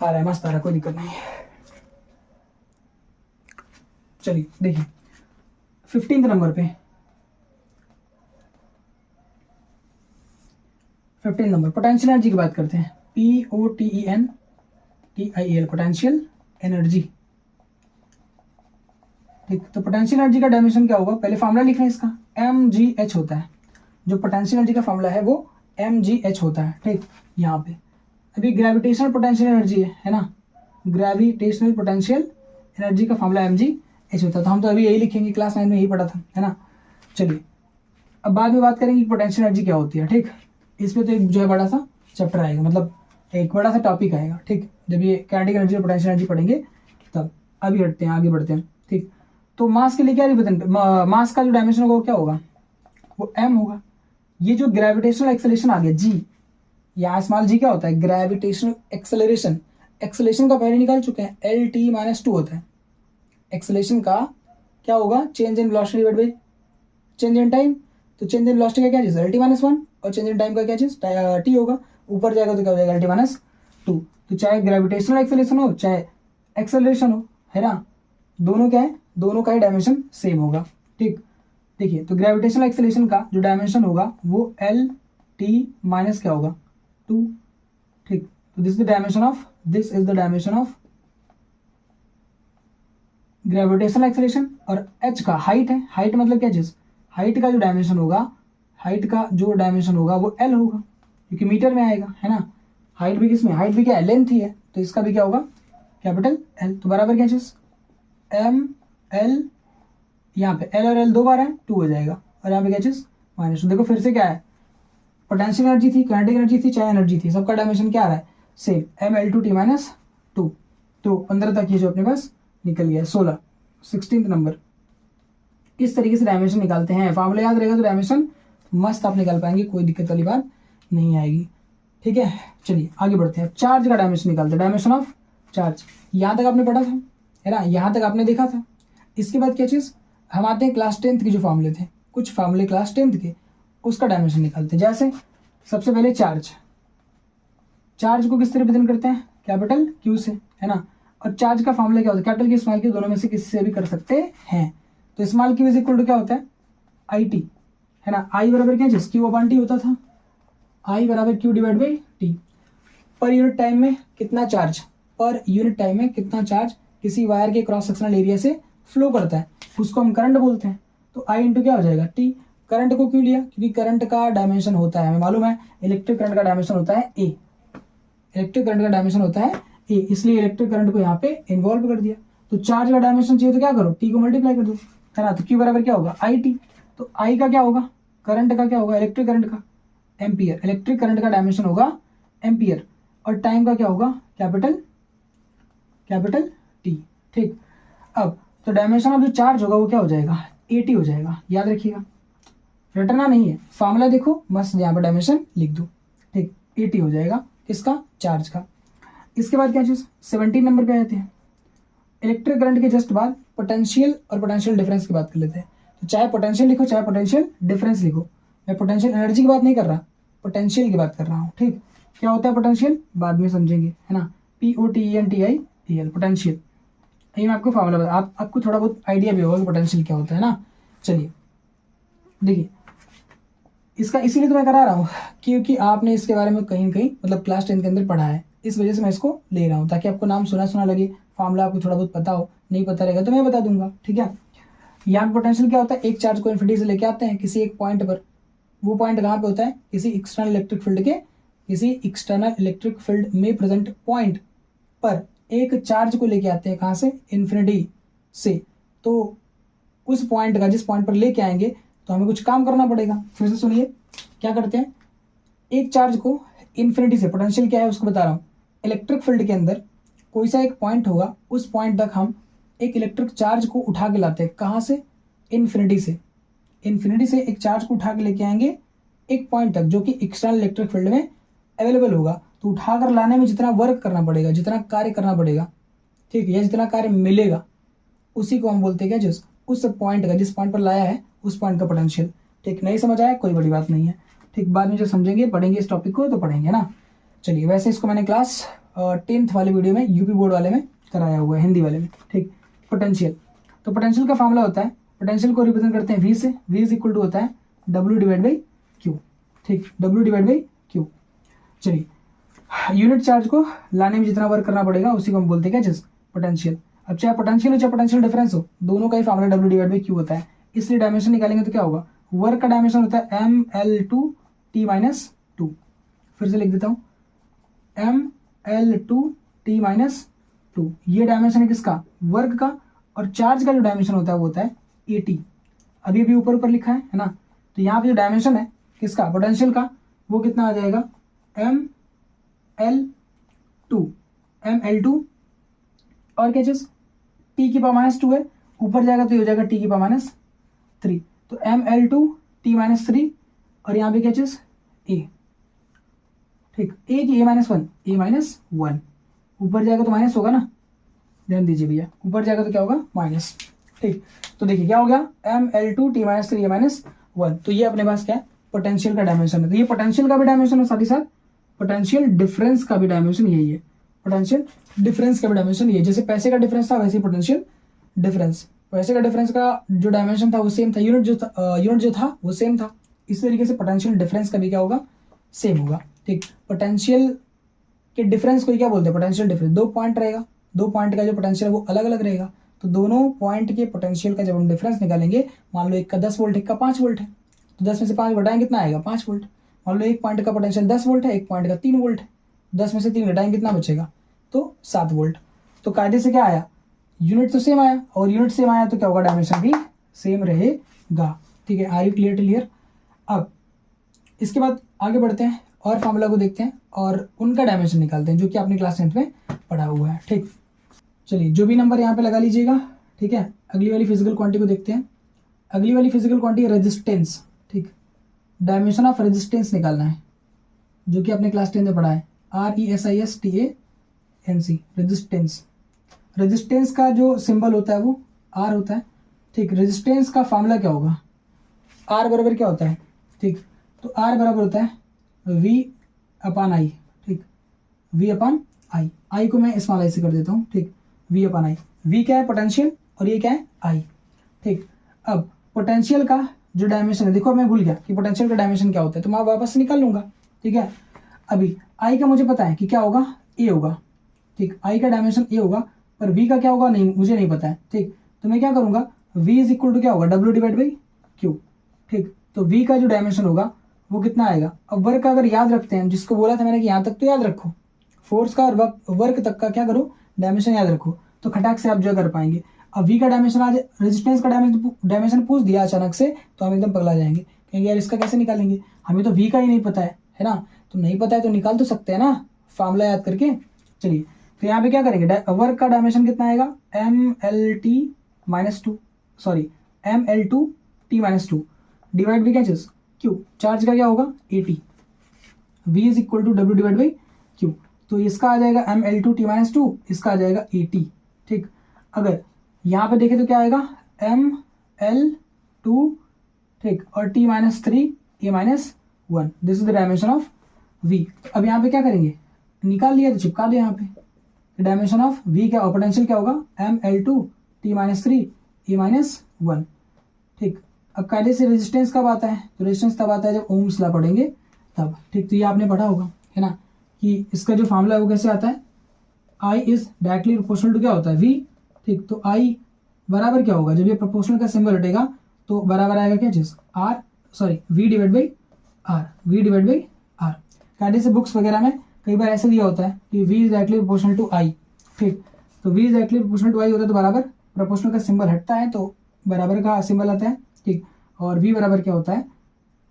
आ रहा है, मस्त आ रहा है, कोई दिक्कत नहीं है। चलिए देखिए 15 नंबर पे, 15 नंबर पोटेंशियल एनर्जी की बात करते हैं। POTENTIAL पोटेंशियल एनर्जी, ठीक। तो पोटेंशियल एनर्जी का डायमेंशन क्या होगा, पहले फॉर्मूला लिख रहे हैं इसका, mgh होता है। जो पोटेंशियल एनर्जी का फॉर्मूला है वो mgh होता है, ठीक। यहाँ पे अभी ग्रेविटेशनल पोटेंशियल एनर्जी है ना, ग्रेविटेशनल पोटेंशियल एनर्जी का फॉर्मूला mgh होता है। तो हम तो अभी यही लिखेंगे, क्लास 9 में यही पढ़ा था, है ना। चलिए अब बाद में बात करेंगे कि पोटेंशियल एनर्जी क्या होती है, ठीक। इस पे तो एक जो है बड़ा सा चैप्टर आएगा, मतलब एक बड़ा सा टॉपिक आएगा, ठीक, जब ये काइनेटिक एनर्जी और पोटेंशियल एनर्जी पढ़ेंगे तब। अभी हटते हैं, आगे बढ़ते हैं, ठीक। तो मास के लिए क्या रिप्रेजेंट, मास का जो डायमेंशन होगा वो क्या होगा, वो m होगा। ये जो ग्रेविटेशनल एक्सेलरेशन आ गया g, यहाँ स्मॉल g क्या होता है, ग्रेविटेशनल एक्सेलरेशन। एक्सेलरेशन का पहले निकाल चुके हैं, LT माइनस 2 होता है। एक्सेलरेशन का क्या होगा, change in velocity divide by change in time. तो चेंज इन वेलोसिटी का क्या चीज, LT माइनस 1, और चेंज इन टाइम का क्या चीज t होगा। ऊपर जाएगा तो क्या हो जाएगा, LT माइनस 2। तो चाहे ग्रेविटेशनल एक्सेलरेशन हो चाहे एक्सेलरेशन हो, है ना, दोनों क्या है, दोनों का ही डायमेंशन सेम होगा, ठीक। देखिए तो ग्रेविटेशनल एक्सेलरेशन का जो डायमेंशन होगा वो LT माइनस क्या होगा 2, ठीक। तो this is the dimension of gravitational acceleration. और h का हाइट है, हाइट मतलब क्या चीज, हाइट का जो डायमेंशन होगा, वो L होगा, क्योंकि मीटर में आएगा, है ना। हाइट भी किसमें, हाइट भी क्या है, लेंथ ही है, तो इसका भी क्या होगा कैपिटल L। तो बराबर क्या चीज ML, यहाँ पे L और L 2 बार है, 2 हो जाएगा, और यहाँ पे क्या चीज माइनस। देखो फिर से क्या है, पोटेंशियल एनर्जी थी, काइनेटिक एनर्जी थी, चाहे एनर्जी थी, सबका डायमेंशन क्या आ रहा है सेम, mL2 t माइनस 2। तो 15 तक ये जो अपने पास निकल गया, 16 नंबर। इस तरीके से डायमेंशन निकालते हैं। फॉर्मूला याद रहेगा तो डायमेंशन मस्त आप निकाल पाएंगे, कोई दिक्कत वाली बात नहीं आएगी, ठीक है। चलिए आगे बढ़ते हैं, चार्ज का डायमेंशन निकालते हैं, डायमेंशन ऑफ चार्ज। यहाँ तक आपने पढ़ा था, है ना, यहाँ तक आपने देखा था। इसके बाद क्या चीज़, हम आते हैं क्लास 10th के जो फॉर्मूले थे, कुछ फॉर्मूले क्लास 10th के, उसका डायमेंशन निकालते हैं। जैसे सबसे पहले चार्ज को किस तरह रिप्रेजेंट करते हैं, कैपिटल Q से, है ना। और चार्ज का फॉर्मूला क्या होता है, कैपिटल Q स्मॉल Q, दोनों में से किसी से भी कर सकते हैं। तो small Q is equal to क्या होता है IT, है ना। I बराबर क्या चीज, Q/T होता था, I बराबर Q divide by T। Per unit time में कितना चार्ज किसी वायर के क्रॉस सेक्शनल एरिया से फ्लो करता है, उसको हम करंट बोलते हैं। तो I इंटू क्या हो जाएगा T। करंट को क्यों लिया, क्योंकि करंट का डायमेंशन होता है, हमें मालूम है इलेक्ट्रिक करंट का डायमेंशन होता है A, इसलिए इलेक्ट्रिक करंट को यहाँ पे इन्वॉल्व कर दिया। तो चार्ज का डायमेंशन चाहिए तो क्या करो, T को मल्टीप्लाई कर दो, है ना। तो Q बराबर क्या होगा IT। तो I का क्या होगा, करंट का क्या होगा, इलेक्ट्रिक करंट का एम्पियर, इलेक्ट्रिक करंट का डायमेंशन होगा एम्पियर, और टाइम का क्या होगा कैपिटल T, ठीक। अब तो डायमेंशन ऑफ जो चार्ज होगा वो क्या हो जाएगा AT हो जाएगा, याद रखिएगा, रटना नहीं है, फॉर्मूला देखो मस्त, यहाँ पर डायमेंशन लिख दो, ठीक। AT हो जाएगा इसका, चार्ज का। इसके बाद क्या चीज 17 नंबर पे आते हैं, इलेक्ट्रिक करंट के जस्ट बाद पोटेंशियल और पोटेंशियल डिफरेंस की बात कर लेते हैं। तो चाहे पोटेंशियल लिखो चाहे पोटेंशियल डिफरेंस लिखो, मैं पोटेंशियल एनर्जी की बात नहीं कर रहा, पोटेंशियल की बात कर रहा हूँ, ठीक। क्या होता है पोटेंशियल, बाद में समझेंगे, है ना। POTENTIAL पोटेंशियल, ये मैं आपको फॉर्मूला बता, आपको थोड़ा बहुत आइडिया भी होगा कि पोटेंशियल क्या होता है ना। चलिए देखिए, इसका इसीलिए तो मैं करा रहा हूँ क्योंकि आपने इसके बारे में कहीं कहीं मतलब क्लास 10 के अंदर पढ़ा है, इस वजह से मैं इसको ले रहा हूँ, ताकि आपको नाम सुना लगे, फॉर्मूला आपको थोड़ा बहुत पता हो, नहीं पता रहेगा तो मैं बता दूंगा, ठीक है। यहाँ पोटेंशियल क्या होता है, एक चार्ज को इन्फिनिटी से लेके आते हैं किसी एक पॉइंट पर, वो पॉइंट कहाँ पे होता है, किसी एक्सटर्नल इलेक्ट्रिक फील्ड में प्रेजेंट पॉइंट पर एक चार्ज को लेके आते हैं, कहाँ से, इन्फिनिटी से। तो उस पॉइंट का, जिस पॉइंट पर लेके आएंगे तो हमें कुछ काम करना पड़ेगा। फिर से सुनिए क्या करते हैं, एक चार्ज को इन्फिनिटी से, पोटेंशियल क्या है उसको बता रहा हूँ, इलेक्ट्रिक फील्ड के अंदर कोई सा एक पॉइंट होगा, उस पॉइंट तक हम एक इलेक्ट्रिक चार्ज को उठा के लाते हैं, कहाँ से, इन्फिनिटी से। इन्फिनिटी से एक चार्ज को उठा के लेके आएंगे एक पॉइंट तक जो कि एक्सटर्नल इलेक्ट्रिक फील्ड में अवेलेबल होगा, तो उठाकर लाने में जितना वर्क करना पड़ेगा, जितना कार्य करना पड़ेगा, ठीक है, या जितना कार्य मिलेगा, उसी को हम बोलते हैं क्या, जिस उस पॉइंट का, जिस पॉइंट पर लाया है उस पॉइंट का पोटेंशियल। ठीक, नहीं समझ आया कोई बड़ी बात नहीं है। ठीक, बाद में जब समझेंगे पढ़ेंगे इस टॉपिक को तो पढ़ेंगे ना। चलिए, वैसे इसको मैंने क्लास 10th वाले वीडियो में यूपी बोर्ड वाले में कराया हुआ है, हिंदी वाले में। ठीक, पोटेंशियल, तो पोटेंशियल का फॉर्मूला होता है, पोटेंशियल को रिप्रेजेंट करते हैं वी से, वी इज इक्वल टू होता है W डिवाइड बाई क्यू। ठीक, W डिवाइड बाई क्यू। चलिए, यूनिट चार्ज को लाने में जितना वर्क करना पड़ेगा उसी को हम बोलते हैं क्या, जस्ट पोटेंशियल। अब चाहे पोटेंशियल हो चाहे पोटेंशियल डिफरेंस हो, दोनों का ही formula W divide by Q होता है। इसलिए डायमेंशन निकालेंगे तो क्या होगा, वर्क का डायमेंशन होता है ML2T-2। फिर से लिख देता हूँ, ML2T-2। ये डायमेंशन है किसका, वर्क का। और चार्ज का जो डायमेंशन होता है वो होता है AT। अभी अभी ऊपर ऊपर लिखा है ना, तो यहाँ पे जो डायमेंशन है किसका, पोटेंशियल का, वो कितना आ जाएगा, ML2 और क्या चीज, T⁻² है, ऊपर जाएगा तो ये हो जाएगा T⁻3। तो ML2T-3 और यहाँ पे क्या चीज, A। ठीक, A की A-1, A-1 ऊपर जाएगा तो माइनस होगा ना, ध्यान दीजिए भैया, ऊपर जाएगा तो क्या होगा, माइनस। ठीक, तो देखिए क्या हो गया, ML2T-3 A-1। तो ये अपने पास क्या है, पोटेंशियल का डायमेंशन है। तो ये पोटेंशियल का भी डायमेंशन है, साथ ही साथ पोटेंशियल डिफरेंस का भी डायमेंशन यही है, पोटेंशियल डिफरेंस का भी डायमेंशन ये। जैसे पैसे का डिफरेंस था वैसे पोटेंशियल डिफरेंस, पैसे का डिफरेंस का जो डायमेंशन था वो सेम था, यूनिट जो था वो सेम था। इस तरीके से पोटेंशियल डिफरेंस का भी क्या होगा, सेम होगा। ठीक, पोटेंशियल के डिफरेंस को क्या बोलते हैं, पोटेंशियल डिफरेंस। दो पॉइंट रहेगा, दो पॉइंट का जो पोटेंशियल है वो अलग अलग रहेगा, तो दोनों पॉइंट के पोटेंशियल का जब हम डिफरेंस निकालेंगे, मान लो एक का 10 वोल्ट एक का 5 वोल्ट है, तो 10 में से 5 घटाएंगे कितना आएगा, 5 वोल्ट। मान लो एक पॉइंट का पोटेंशियल 10 वोल्ट है, एक पॉइंट का 3 वोल्ट है, 10 में से 3 घटाएंगे कितना बचेगा, तो 7 वोल्ट। तो कायदे से क्या आया, यूनिट तो सेम आया, और यूनिट सेम आया तो क्या होगा, डायमेंशन भी सेम रहेगा। ठीक है, आर यू क्लियर। अब इसके बाद आगे बढ़ते हैं और फॉर्मूला को देखते हैं और उनका डायमेंशन निकालते हैं जो कि आपने क्लास 10th में पढ़ा हुआ है। ठीक, चलिए जो भी नंबर यहाँ पे लगा लीजिएगा। ठीक है, अगली वाली फिजिकल क्वांटिटी को देखते हैं। अगली वाली फिजिकल क्वांटिटी रेजिस्टेंस। ठीक, डायमेंशन ऑफ रेजिस्टेंस निकालना है जो कि आपने क्लास 10 में पढ़ा है, RESISTANC, रेजिस्टेंस। रेजिस्टेंस का जो सिंबल होता है वो R होता है। ठीक, रेजिस्टेंस का फॉर्मूला क्या होगा, R बराबर क्या होता है, ठीक, तो R बराबर होता है V/I। ठीक, V/I, I को मैं स्मॉल आई से कर देता हूँ। ठीक, V/I, V क्या है, पोटेंशियल, और ये क्या है, I। ठीक, अब पोटेंशियल का जो डायमेंशन है, देखो मैं भूल गया कि पोटेंशियल का डायमेंशन क्या होता है, तो मैं वापस से निकाल लूंगा। ठीक है, अभी I का मुझे पता है कि क्या होगा, A होगा। ठीक, I का डायमेंशन A होगा, पर V का क्या होगा, नहीं, मुझे नहीं पता है। ठीक, तो मैं क्या करूंगा, V इज इक्वल टू क्या होगा, W डिवाइड बाई क्यू। ठीक, तो V का जो डायमेंशन होगा वो कितना आएगा। अब वर्क का अगर याद रखते हैं, जिसको बोला था मैंने कि यहाँ तक तो याद रखो, फोर्स का और वर्क तक का क्या करो, डायमेंशन याद रखो, तो खटाक से आप जो कर पाएंगे। अब V का डायमेंशन आज रेजिस्टेंस का डायमेंशन पूछ दिया अचानक से, तो हम एकदम पगला जाएंगे, क्योंकि यार इसका कैसे निकालेंगे, हमें तो V का ही नहीं पता है ना, तो नहीं पता है तो निकाल तो सकते हैं ना फॉर्मूला याद करके। चलिए, तो यहाँ पे क्या करेंगे, वर्क का डायमेंशन कितना आएगा, ML2T-2 डिवाइड बाई क्या चीज, क्यू। चार्ज का क्या होगा, AT। V is equal to W divide by Q. तो इसका आ जाएगा ML2T-2, इसका आ जाएगा AT। ठीक, अगर यहाँ पे देखें तो क्या आएगा, ML2, ठीक, और T-3 A-1। This is the dimension of V। अब यहाँ पे क्या करेंगे, निकाल लिया तो चिपका दो यहाँ पे, डायमेंशन ऑफ V क्या, पोटेंशियल क्या होगा, ML2T-3 A-1। ठीक, अब कायदे से रेजिस्टेंस कब आता है, तो रेजिस्टेंस तब आता है जब ओम्स लॉ पढ़ेंगे तब। ठीक, तो ये आपने पढ़ा होगा है ना, कि इसका जो फॉर्मूला है वो कैसे आता है, I is directly proportional to क्या होता है, V। ठीक, तो I बराबर क्या होगा, जब ये प्रोपोर्शनल का सिंबल हटेगा तो बराबर आएगा क्या चीज, V divide by R, V divide by R। कायदे से बुक्स वगैरह में कई बार ऐसे दिया होता है कि V is directly proportional to I। ठीक, तो V is directly proportional to I होता है तो बराबर प्रोपोर्शनल का सिंबल हटता है तो बराबर का सिंबल आता है। ठीक, और V बराबर क्या होता है,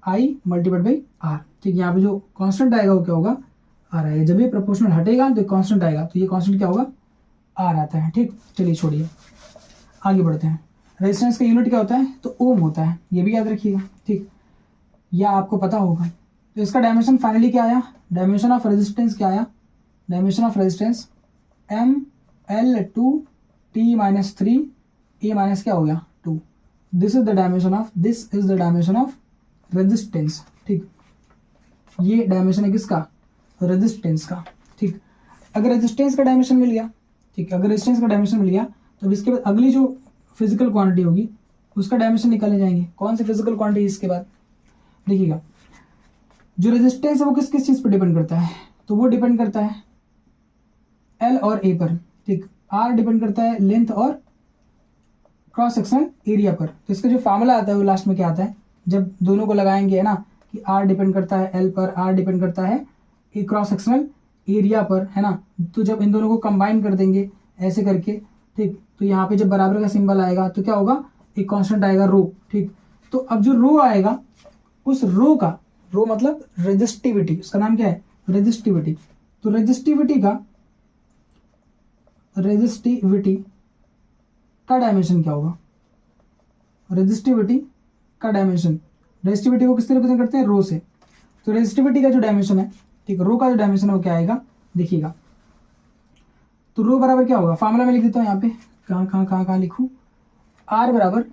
I मल्टीप्लाइड बाई R। ठीक, यहाँ पे जो कांस्टेंट आएगा वो क्या होगा, R आएगा। जब ये प्रोपोर्शनल हटेगा तो कांस्टेंट आएगा, तो ये कांस्टेंट क्या होगा, R आता है। ठीक, चलिए छोड़िए, आगे बढ़ते हैं। रेजिस्टेंस का यूनिट क्या होता है, तो ओम होता है, ये भी याद रखिएगा, ठीक, या आपको पता होगा। तो इसका डायमेंशन फाइनली क्या आया, डायमेंशन ऑफ रेजिस्टेंस क्या आया, dimension of resistance ML2T-3 A minus क्या हो गया 2। This is the dimension of resistance, ठीक, ये डायमेंशन है किसका, रेजिस्टेंस का, ठीक। अगर रेजिस्टेंस का डायमेंशन मिल गया, ठीक, अगर रेजिस्टेंस का डायमेंशन मिल गया तो इसके बाद अगली जो फिजिकल क्वांटिटी होगी उसका डायमेंशन निकाले जाएंगे। कौन सी फिजिकल क्वांटिटी इसके बाद, देखिएगा जो रेजिस्टेंस है वो किस किस चीज पर डिपेंड करता है, तो वो डिपेंड करता है एल और ए पर, ठीक, आर डिपेंड करता है लेंथ और क्रॉस सेक्शनल एरिया पर। तो इसका जो फार्मूला आता है वो लास्ट में क्या आता है, जब दोनों को लगाएंगे है ना, कि आर डिपेंड करता है एल पर, आर डिपेंड करता है क्रॉस सेक्शनल एरिया पर, है ना, तो जब इन दोनों को कंबाइन कर देंगे ऐसे करके, ठीक, तो यहाँ पे जब बराबर का सिंबल आएगा तो क्या होगा, एक कांस्टेंट आएगा रो, ठीक। तो अब जो रो आएगा उस रो का, रो मतलब रेजिस्टिविटी, उसका नाम क्या है, रेजिस्टिविटी। तो रेजिस्टिविटी का डायमेंशन क्या होगा, रेजिस्टिविटी का डायमेंशन, रेजिस्टिविटी को किससे रिप्रेजेंट करते हैं, रो से। तो रेजिस्टिविटी का जो डायमेंशन है, ठीक, रो का जो डायमेंशन है वो क्या आएगा, देखिएगा। तो रो बराबर क्या होगा, फार्मूला में लिख देता हूँ यहाँ पे, कहाँ लिखूँ, आर बराबर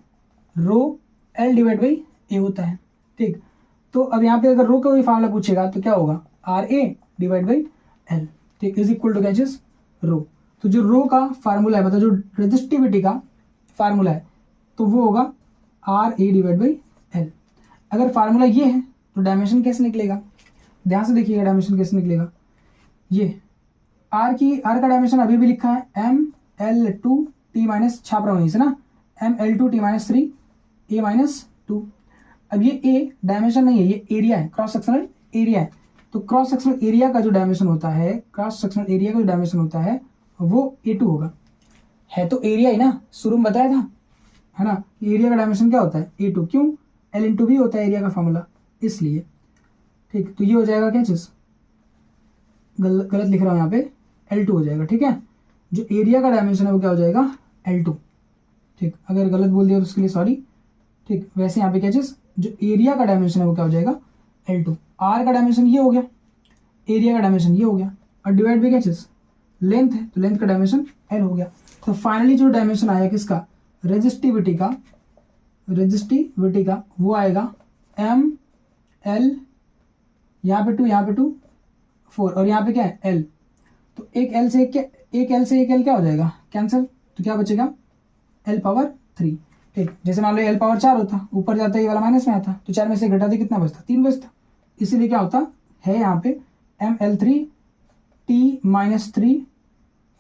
रो एल डिवाइड बाई ए होता है, ठीक। तो अब यहाँ पे अगर रो का कोई फार्मूला पूछेगा तो क्या होगा, R A divide by L, ठीक, इज इक्वल टू क्या चीज, रो। तो जो रो का फार्मूला है, मतलब जो रेजिस्टिविटी का फार्मूला है, तो वो होगा R A divide by L. अगर फार्मूला ये है तो डायमेंशन कैसे निकलेगा, ध्यान से देखिएगा डायमेंशन कैसे निकलेगा। ये आर का डायमेंशन अभी भी लिखा है ML2T- छाप रहा हूँ इसे ना, ML2T-3 A-2। अब ये ए डायमेंशन नहीं है, ये एरिया है, क्रॉस सेक्शनल एरिया है। तो क्रॉस सेक्शनल एरिया का जो डायमेंशन होता है, क्रॉस सेक्शनल एरिया का जो डायमेंशन होता है वो A2 होगा। है तो एरिया ही ना, शुरू में बताया था, है ना, एरिया का डायमेंशन क्या होता है, A2। क्यों, L इंटू भी होता है एरिया का फॉर्मूला, इसलिए, ठीक। तो ये हो जाएगा क्या चीज, गलत लिख रहा हूँ यहाँ पे, L2 हो जाएगा, ठीक है। जो एरिया का डायमेंशन है वो क्या हो जाएगा, L2, ठीक। अगर गलत बोल दिया तो उसके लिए सॉरी, ठीक। वैसे यहाँ पे क्या चीज, जो एरिया का डायमेंशन है वो क्या हो जाएगा, L2। आर का डायमेंशन ये हो गया, एरिया का डायमेंशन ये हो गया, और डिवाइड भी क्या चीज, लेंथ है, तो लेंथ का डायमेंशन L हो गया। तो फाइनली जो डायमेंशन आया किसका, रेजिस्टिविटी का वो आएगा ML, यहाँ पे 2, यहाँ पे 2, 4, और यहाँ पे क्या है L। तो एक L से एक L क्या हो जाएगा, कैंसिल, तो क्या बचेगा L⁻3, ठीक। जैसे मान लो L⁻4 होता, ऊपर जाता है ये वाला माइनस में आता, तो 4 में से घटाते कितना बचता, 3 बचता। इसीलिए क्या होता है यहाँ पे ML3T-3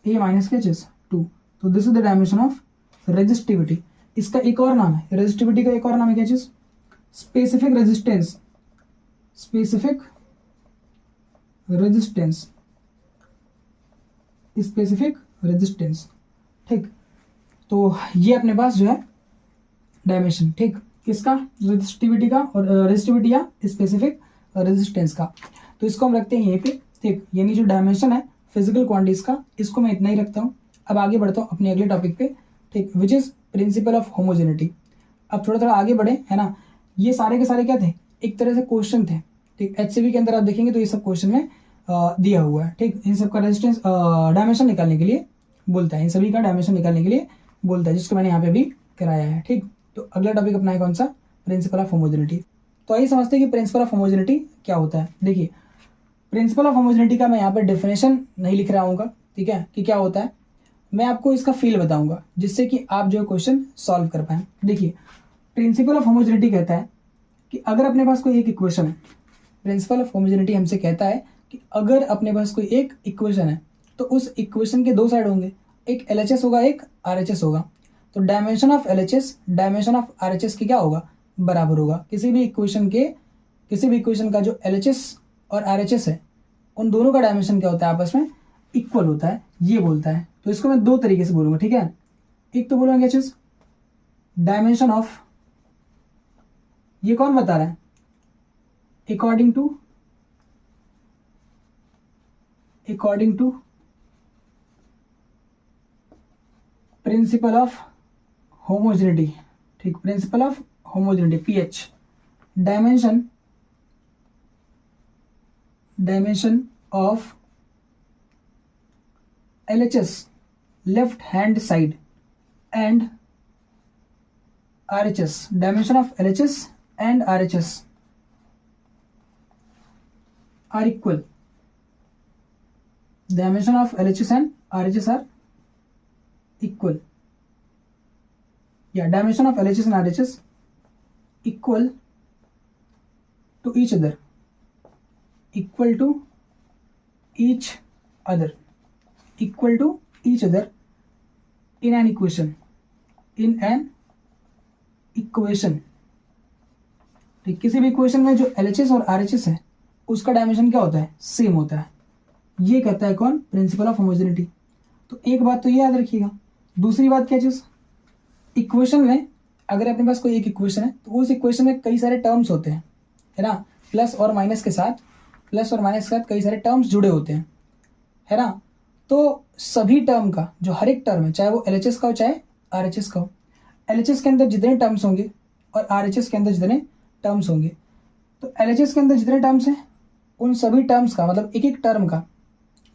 A-2। तो this is the dimension of resistivity. इसका एक और नाम है, रेजिस्टिविटी का एक और नाम है क्या चीज, स्पेसिफिक रेजिस्टेंस, ठीक। तो ये अपने पास जो है डायमेंशन, ठीक, किसका, रेजिस्टिविटी का, और रेजिस्टिविटी या स्पेसिफिक रेजिस्टेंस का। तो इसको हम रखते हैं यहीं पे, ठीक। यानी जो डायमेंशन है फिजिकल क्वांटिटीज का, इसको मैं इतना ही रखता हूँ। अब आगे बढ़ता हूँ अपने अगले टॉपिक पे, ठीक, which is principal of homogeneity. अब थोड़ा आगे बढ़े, है ना। ये सारे के सारे क्या थे, एक तरह से क्वेश्चन थे, ठीक। HCV के अंदर आप देखेंगे तो ये सब क्वेश्चन में दिया हुआ है, ठीक। इन सब का रेजिस्टेंस डायमेंशन निकालने के लिए बोलता है, इन सभी का डायमेंशन निकालने के लिए बोलता है, जिसको मैंने यहाँ पे भी कराया है, ठीक। तो अगला टॉपिक अपना है कौन सा, प्रिंसिपल ऑफ होमोजेनिटी। तो आइए समझते हैं कि प्रिंसिपल ऑफ होमोजेनिटी क्या होता है। देखिए, प्रिंसिपल ऑफ होमोजेनिटी का मैं यहाँ पे डेफिनेशन नहीं लिख रहा हूँ, ठीक है, कि क्या होता है, मैं आपको इसका फील बताऊंगा, जिससे कि आप जो क्वेश्चन सॉल्व कर पाए। देखिए, प्रिंसिपल ऑफ होमोजेनिटी कहता है कि अगर अपने पास कोई एक इक्वेशन है, प्रिंसिपल ऑफ होमोजेनिटी हमसे कहता है कि अगर अपने पास कोई एक इक्वेशन है तो उस इक्वेशन के दो साइड होंगे, एक LHS होगा, एक RHS होगा। तो dimension of LHS dimension of RHS की क्या होगा, बराबर होगा। किसी भी इक्वेशन का जो LHS और RHS है, उन दोनों का डायमेंशन क्या होता है, आपस में इक्वल होता है, ये बोलता है। तो इसको मैं दो तरीके से बोलूंगा, ठीक है। एक तो बोलूंगा क्या चीज, डायमेंशन ऑफ, ये कौन बता रहा है, according to principle of homogeneity, ठीक, principle of homogeneity PH, dimension of LHS left hand side and RHS, dimension of LHS and RHS are equal. Dimension of LHS and RHS are equal. Yeah, dimension of LHS and RHS equal to each other. Equal to each other. Equal to each other in an equation. In an equation, ठीक, किसी भी equation में जो LHS और RHS है उसका dimension क्या होता है, सेम होता है। ये कहता है कौन, प्रिंसिपल ऑफ होमोजेनिटी। तो एक बात तो ये याद रखिएगा। दूसरी बात क्या चीज, इक्वेशन में अगर अपने पास कोई एक इक्वेशन है तो उस इक्वेशन में कई सारे टर्म्स होते हैं, है ना, प्लस और माइनस के साथ कई सारे टर्म्स जुड़े होते हैं, है ना। तो सभी टर्म का जो हर एक टर्म है, चाहे वो LHS का हो चाहे RHS का हो, LHS के अंदर जितने टर्म्स होंगे और RHS के अंदर जितने टर्म्स होंगे, तो LHS के अंदर जितने टर्म्स हैं उन सभी टर्म्स का मतलब एक एक टर्म का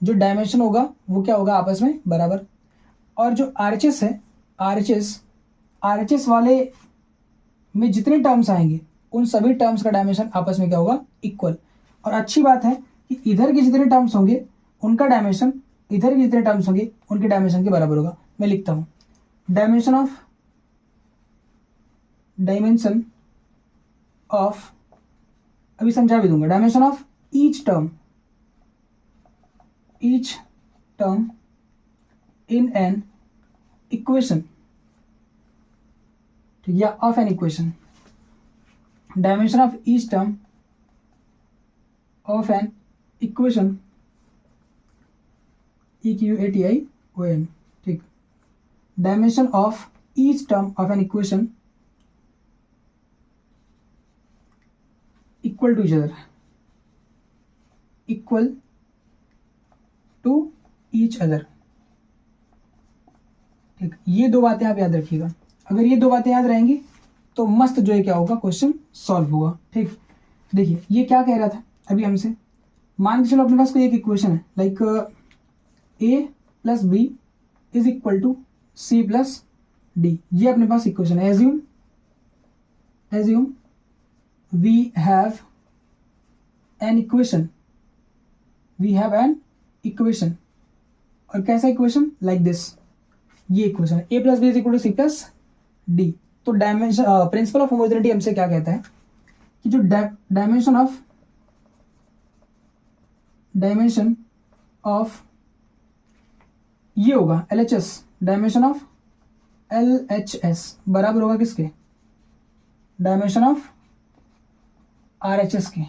जो डायमेंशन होगा वो क्या होगा, आपस में बराबर। और जो RHS है, RHS वाले में जितने टर्म्स आएंगे उन सभी टर्म्स का डायमेंशन आपस में क्या होगा, इक्वल। और अच्छी बात है कि इधर के जितने टर्म्स होंगे उनका डायमेंशन इधर के जितने टर्म्स होंगे उनके डायमेंशन के बराबर होगा। मैं लिखता हूँ, डायमेंशन ऑफ अभी समझा भी दूंगा, dimension of each term in an equation, ठीक, या of an equation, dimension of each term of an equation, EQUATION, ठीक, dimension of each term of an equation equal to each other, ठीक। ये दो बातें आप याद रखिएगा। अगर ये दो बातें याद रहेंगी तो मस्त जो है क्या होगा, क्वेश्चन सॉल्व होगा, ठीक। देखिए ये क्या कह रहा था अभी हमसे, मान के चलो अपने पास कोई एक इक्वेशन है, like A + B = C + D, ये अपने पास इक्वेशन है। Assume we have an equation, और कैसा इक्वेशन, लाइक दिस, ये इक्वेशन है, A + B = C + D। तो डायमेंशन, प्रिंसिपल ऑफ होमोजेनिटी हमसे क्या कहता है कि जो डायमेंशन ऑफ ये होगा LHS, डायमेंशन ऑफ LHS बराबर होगा किसके, डायमेंशन ऑफ RHS के,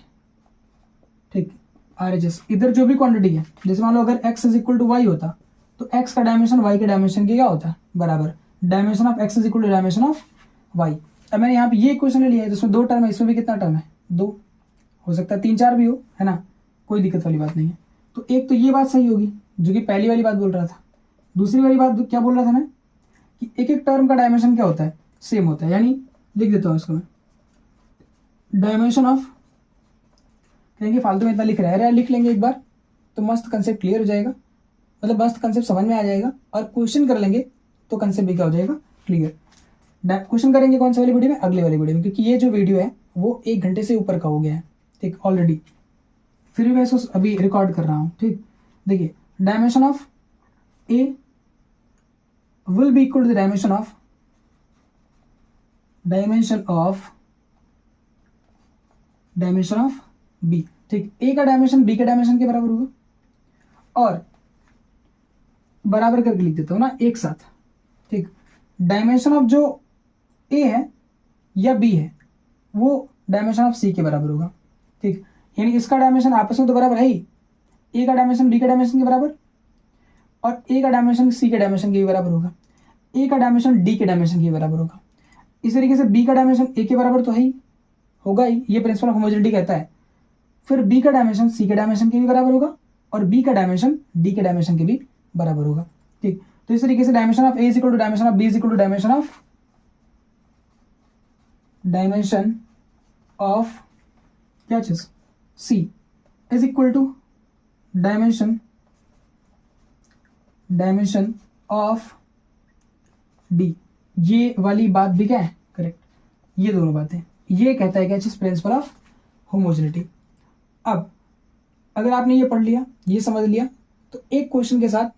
ठीक। RHS इधर जो भी क्वांटिटी है, जैसे मान लो अगर x = y होता तो x का डायमेंशन y के डायमेंशन के क्या होता है, बराबर। Dimension of x = dimension of y। अब मैंने यहाँ पे ये इक्वेशन ले लिया है, तो इसमें दो टर्म है, इसमें भी कितना टर्म है, दो, हो सकता है 3-4 भी हो, है ना, कोई दिक्कत वाली बात नहीं है। तो एक तो ये बात सही होगी जो कि पहली वाली बात बोल रहा था। दूसरी वाली बात क्या बोल रहा था मैं, कि एक एक टर्म का डायमेंशन क्या होता है, सेम होता है। यानी लिख देता हूँ इसको मैं, डायमेंशन ऑफ, कहेंगे फालतू में इतना लिख रहा है, अरे लिख लेंगे एक बार तो मस्त कंसेप्ट क्लियर हो जाएगा, मतलब मस्त कंसेप्ट समझ में आ जाएगा, और क्वेश्चन कर लेंगे तो कंसेप्ट भी क्या हो जाएगा, क्लियर। क्वेश्चन करेंगे कौन सी वाली वीडियो में, अगले वाली वीडियो में, क्योंकि ये जो वीडियो है वो 1 घंटे से ऊपर का हो गया है, ठीक, ऑलरेडी। फिर भी मैं इसको अभी रिकॉर्ड कर रहा हूँ, ठीक। देखिए dimension of A will be equal to the dimension of B, ठीक। A का डायमेंशन B के डायमेंशन के बराबर होगा, और बराबर करके लिख देता हूँ ना एक साथ, ठीक। डायमेंशन ऑफ जो A है या B है वो डायमेंशन ऑफ C के बराबर होगा, ठीक। यानी इसका डायमेंशन आपस में तो बराबर है ही, A का डायमेंशन B के डायमेंशन के बराबर, और A का डायमेंशन C के डायमेंशन के भी बराबर होगा, A का डायमेंशन D के डायमेंशन के बराबर होगा। इस तरीके से B का डायमेंशन A के बराबर तो है ही, होगा ही, ये प्रिंसिपल ऑफ होमोजेनिटी कहता है। फिर B का डायमेंशन C के डायमेंशन के भी बराबर होगा, और B का डायमेंशन D के डायमेंशन के भी बराबर होगा, ठीक। तो इस तरीके से dimension of A = dimension of B = dimension of dimension of क्या चीज C is equal to dimension of D. ये वाली बात भी क्या है करेक्ट, ये दोनों बातें, ये कहता है क्या चीज, प्रिंसिपल ऑफ होमोजेनिटी। अब अगर आपने ये पढ़ लिया, ये समझ लिया, तो एक क्वेश्चन के साथ,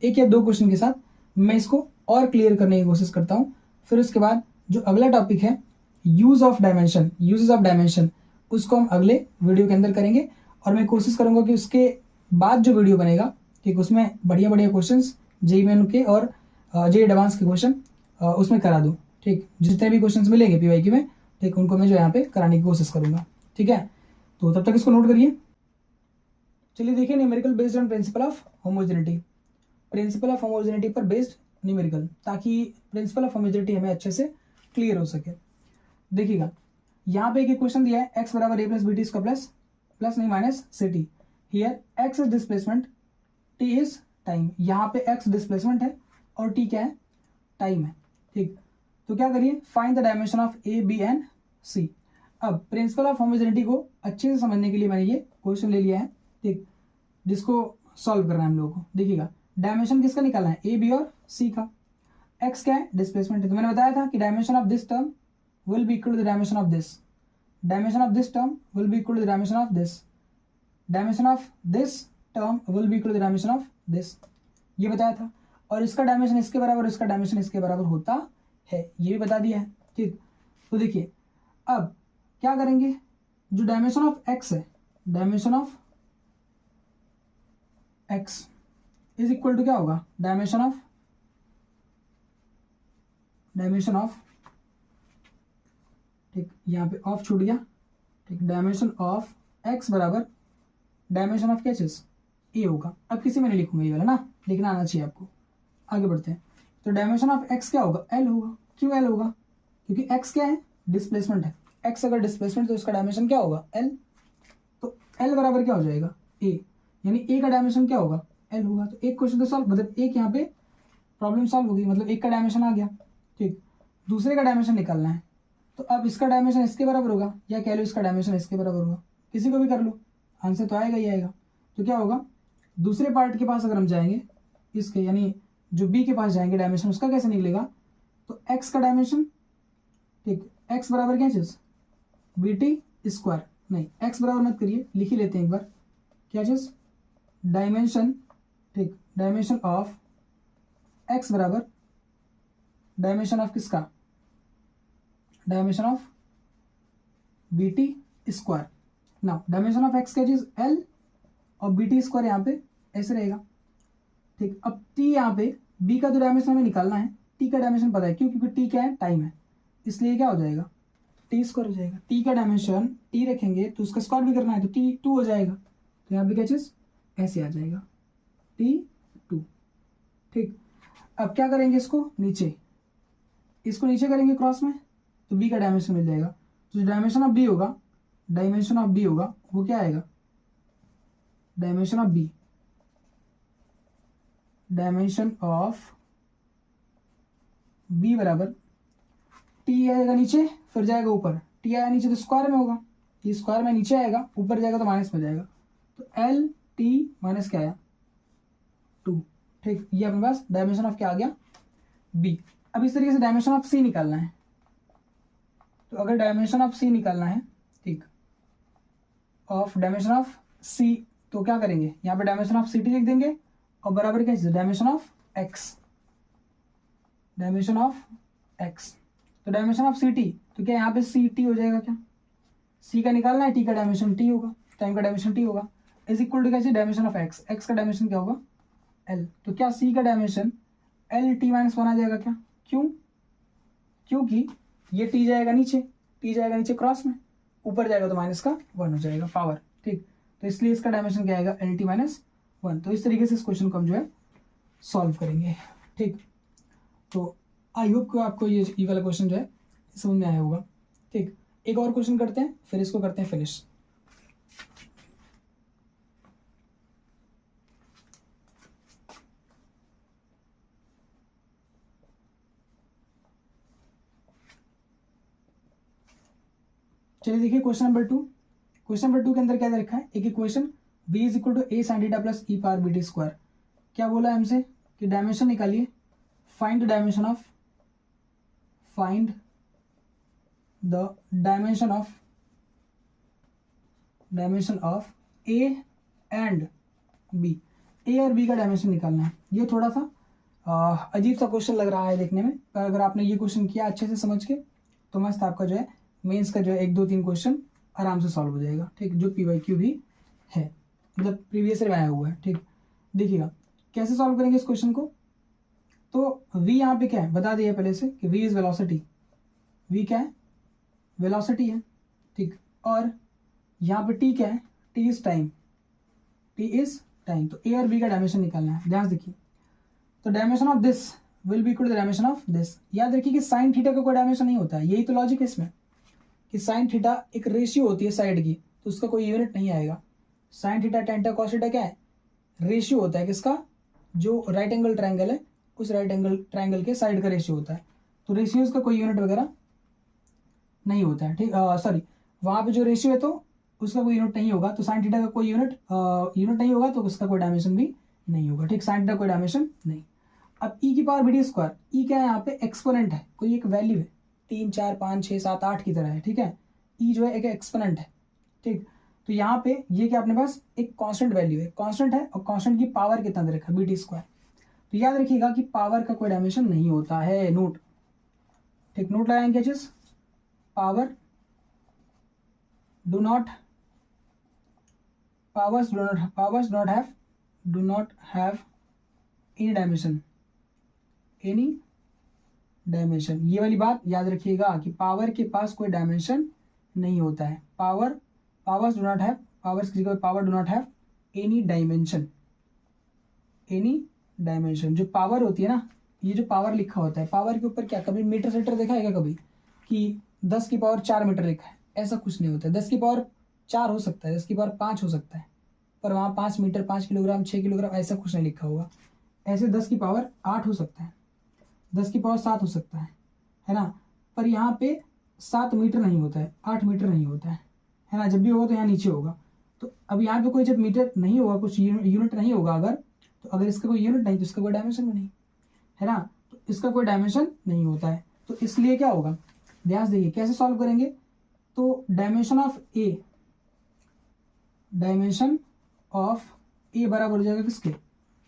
एक या दो क्वेश्चन के साथ मैं इसको और क्लियर करने की कोशिश करता हूँ। फिर उसके बाद जो अगला टॉपिक है यूजेस ऑफ डायमेंशन, उसको हम अगले वीडियो के अंदर करेंगे। और मैं कोशिश करूंगा कि उसके बाद जो वीडियो बनेगा, ठीक, उसमें बढ़िया बढ़िया क्वेश्चन जेई मेन के और जेई एडवांस के क्वेश्चन उसमें करा दूँ। ठीक, जितने भी क्वेश्चन मिलेंगे पीवाईक्यू में, ठीक, उनको मैं जो यहाँ पे कराने की कोशिश करूंगा। ठीक है, तो तब तक इसको नोट करिए। चलिए देखिए, numerical based on principal of homogeneity, principal of homogeneity पर बेस्ड न्यूमेरिकल, ताकि प्रिंसिपल ऑफ होमोजेनिटी हमें अच्छे से क्लियर हो सके। देखिएगा, यहाँ पे एक क्वेश्चन दिया है, एक्स बराबर ए प्लस बी टी इसका प्लस नहीं minus C T. Here X is displacement, T is time. यहाँ पे एक्स डिस्प्लेसमेंट है और टी क्या है, टाइम है। ठीक, तो क्या करिए, find the dimension of A B and C. अब प्रिंसिपल ऑफ होमोजेनिटी को अच्छे से समझने के लिए मैंने ये क्वेश्चन ले लिया है, ठीक, जिसको सॉल्व करना है हम लोगों को। देखिएगा, डायमेंशन किसका निकालना है, ए बी और सी का। एक्स क्या है, डिस्प्लेसमेंट है। तो मैंने बताया था कि dimension of this term will be equal to the dimension of this, dimension of this term will be equal to the dimension of this, dimension of this term will be equal to the dimension of this, ये बताया था। और इसका dimension इसके बराबर, इसका dimension इसके बराबर होता है, ये भी बता दिया है। ठीक, तो देखिए अब क्या करेंगे, जो डायमेंशन ऑफ एक्स है, dimension of X is equal to क्या होगा, डायमेंशन ऑफ, ठीक, यहाँ पे ऑफ छूट गया, ठीक, डायमेंशन ऑफ एक्स बराबर डायमेंशन ऑफ क्या चीज, ए होगा। अब किसी में नहीं लिखूंगा ये वाला ना, लिखना आना चाहिए आपको। आगे बढ़ते हैं, तो डायमेंशन ऑफ एक्स क्या होगा, एल होगा। क्यों एल होगा, क्योंकि एक्स क्या है, डिस्प्लेसमेंट है। एक्स अगर डिस्प्लेसमेंट तो इसका डायमेंशन क्या होगा, एल। तो एल बराबर क्या हो जाएगा, ए, यानी ए का डायमेंशन क्या होगा, एल होगा। तो एक क्वेश्चन तो सॉल्व, मतलब एक यहाँ पे प्रॉब्लम सॉल्व होगी, मतलब एक का डायमेंशन आ गया। ठीक, दूसरे का डायमेंशन निकालना है, तो अब इसका डायमेंशन इसके बराबर होगा, या कह लो इसका डायमेंशन इसके बराबर होगा, किसी को भी कर लो, आंसर तो आएगा ही आएगा। तो क्या होगा, दूसरे पार्ट के पास अगर हम जाएंगे, इसके यानी जो बी के पास जाएंगे, डायमेंशन उसका कैसे निकलेगा, तो एक्स का डायमेंशन, ठीक, एक्स बराबर क्या चीज, बी टी स्क्वायर, नहीं एक्स बराबर मत करिए, लिख ही लेते हैं एक बार, क्या चीज, डायमेंशन, ठीक, डायमेंशन ऑफ एक्स बराबर डायमेंशन ऑफ किसका, dimension of B T square. Now dimension of X क्या चीज, एल, और बी टी स्क्वायर यहाँ पे ऐसे रहेगा। ठीक, अब टी यहाँ पे बी का जो डायमेंशन हमें निकालना है, टी का डायमेंशन पता है, क्यों, क्योंकि टी क्या है, टाइम है, इसलिए क्या हो जाएगा, टी स्क्वायर हो जाएगा। टी का डायमेंशन टी रखेंगे तो उसका स्क्वायर भी करना है, तो टी टू हो जाएगा। तो यहाँ पे क्या चीज ऐसे आ जाएगा, टी टू। ठीक, अब क्या करेंगे, इसको नीचे करेंगे क्रॉस में, तो बी का डायमेंशन मिल जाएगा। तो जो डायमेंशन ऑफ बी होगा, वो क्या आएगा, dimension of B, dimension of B बराबर टी आएगा नीचे, फिर जाएगा ऊपर, टी आया नीचे तो स्क्वायर में होगा, ये स्क्वायर में नीचे आएगा, ऊपर जाएगा तो माइनस में जाएगा, तो एल टी माइनस क्या आया, टू। ठीक, ये अपने पास डायमेंशन ऑफ क्या आ गया, बी। अब इस तरीके से डायमेंशन ऑफ सी निकालना है, तो अगर डायमेंशन ऑफ सी निकालना है, ठीक, ऑफ डायमेंशन ऑफ सी, तो क्या करेंगे, यहाँ पे डायमेंशन ऑफ सी टी लिख देंगे, और बराबर क्या चीज, डायमेंशन ऑफ एक्स, तो डायमेंशन ऑफ सी टी, तो क्या यहाँ पे सी टी हो जाएगा, क्या सी का निकालना है, टी का डायमेंशन टी होगा, टाइम का डायमेंशन टी होगा, इज इक्वल टू क्या, डायमेंशन ऑफ एक्स, एक्स का डायमेंशन क्या होगा, एल। तो क्या सी का dimension L T minus one आ जाएगा, क्या, क्यों, क्योंकि ये टी जाएगा नीचे क्रॉस में, ऊपर जाएगा तो माइनस का वन हो जाएगा पावर। ठीक, तो इसलिए इसका डायमेंशन क्या आएगा, एल टी माइनस वन। तो इस तरीके से इस क्वेश्चन को हम जो है सॉल्व करेंगे। ठीक, तो आई होप कि आपको ये वाला क्वेश्चन जो है समझ में आया होगा। ठीक, एक और क्वेश्चन करते हैं, फिर इसको करते हैं फिनिश। चलिए देखिए क्वेश्चन नंबर 2। क्वेश्चन नंबर 2 के अंदर क्या दे रखा है, एक equation v is equal to a sin theta plus e power bt square. क्या बोला है हमसे कि डायमेंशन निकालिए, find the dimension of a and b। a और b का डायमेंशन निकालना है। ये थोड़ा सा अजीब सा क्वेश्चन लग रहा है देखने में, पर अगर आपने ये क्वेश्चन किया अच्छे से समझ के तो मस्त आपका जो है मेंस का जो है 1 2 3 क्वेश्चन आराम से सॉल्व हो जाएगा। ठीक, जो PYQ भी है, मतलब प्रीवियस ईयर में आया हुआ है। ठीक, देखिएगा कैसे सॉल्व करेंगे इस क्वेश्चन को। तो v यहाँ पे क्या है बता दिए पहले से कि v इज वेलोसिटी। v क्या है, वेलोसिटी है। ठीक, और यहाँ पे t क्या है, t इज टाइम। तो a और b का डायमेंशन निकालना है। ध्यान से देखिए, तो dimension of this will be equal to the dimension of this. याद रखिए कि साइन थीटा का कोई डायमेंशन नहीं होता है। यही तो लॉजिक है इसमें कि साइन थीटा एक रेशियो होती है साइड की, तो उसका कोई यूनिट नहीं आएगा। Sine theta tan theta cos theta क्या है, रेशियो होता है किसका, जो राइट एंगल ट्रायंगल है उस राइट एंगल ट्रायंगल के साइड का रेशियो होता है। तो रेशियोज का कोई यूनिट वगैरह नहीं होता है। ठीक, सॉरी, वहाँ पे जो रेशियो है तो उसका कोई यूनिट नहीं होगा। तो साइन थीटा का कोई यूनिट नहीं होगा तो उसका कोई डायमेंशन भी नहीं होगा। ठीक, साइन थीटा कोई डायमेंशन नहीं। अब e की पावर bt स्क्वायर, e क्या है यहाँ पे, एक्सपोनेंट है, कोई एक वैल्यू है, 3 4 5 6 7 8 की तरह है। ठीक है, e जो है एक एक्सपोनेंट है। ठीक, तो यहाँ पे ये क्या अपने पास एक कांस्टेंट वैल्यू है, कांस्टेंट है, और कांस्टेंट की पावर कितना दे रखा है, bt स्क्वायर। तो याद रखिएगा कि पावर का कोई डायमेंशन नहीं होता है। नोट, ठीक, नोट लगाएंगे चीज, powers do not have any dimension. ये वाली बात याद रखिएगा कि पावर के पास कोई डायमेंशन नहीं होता है। पावर्स की जगह power do not have any dimension. जो पावर होती है ना, ये जो पावर लिखा होता है, पावर के ऊपर क्या कभी मीटर सेटर देखा है क्या कभी कि 10 की पावर 4 मीटर लिखा है? ऐसा कुछ नहीं होता है। 10 की पावर 4 हो सकता है, 10 की पावर 5 हो सकता है, पर वहाँ 5 मीटर 5 किलोग्राम 6 किलोग्राम ऐसा कुछ नहीं लिखा होगा। ऐसे 10 की पावर 8 हो सकता है, 10 की पावर 7 हो सकता है ना। पर यहाँ पे 7 मीटर नहीं होता है, 8 मीटर नहीं होता है ना। जब भी होगा तो यहाँ नीचे होगा। तो अब यहाँ पे कोई जब मीटर नहीं होगा, कुछ यूनिट नहीं होगा, अगर इसका कोई यूनिट नहीं तो इसका कोई डायमेंशन भी नहीं है ना। तो इसका कोई डायमेंशन नहीं होता है। तो इसलिए क्या होगा, ध्यान से देखिए कैसे सॉल्व करेंगे। तो डायमेंशन ऑफ ए बराबर हो जाएगा किसके,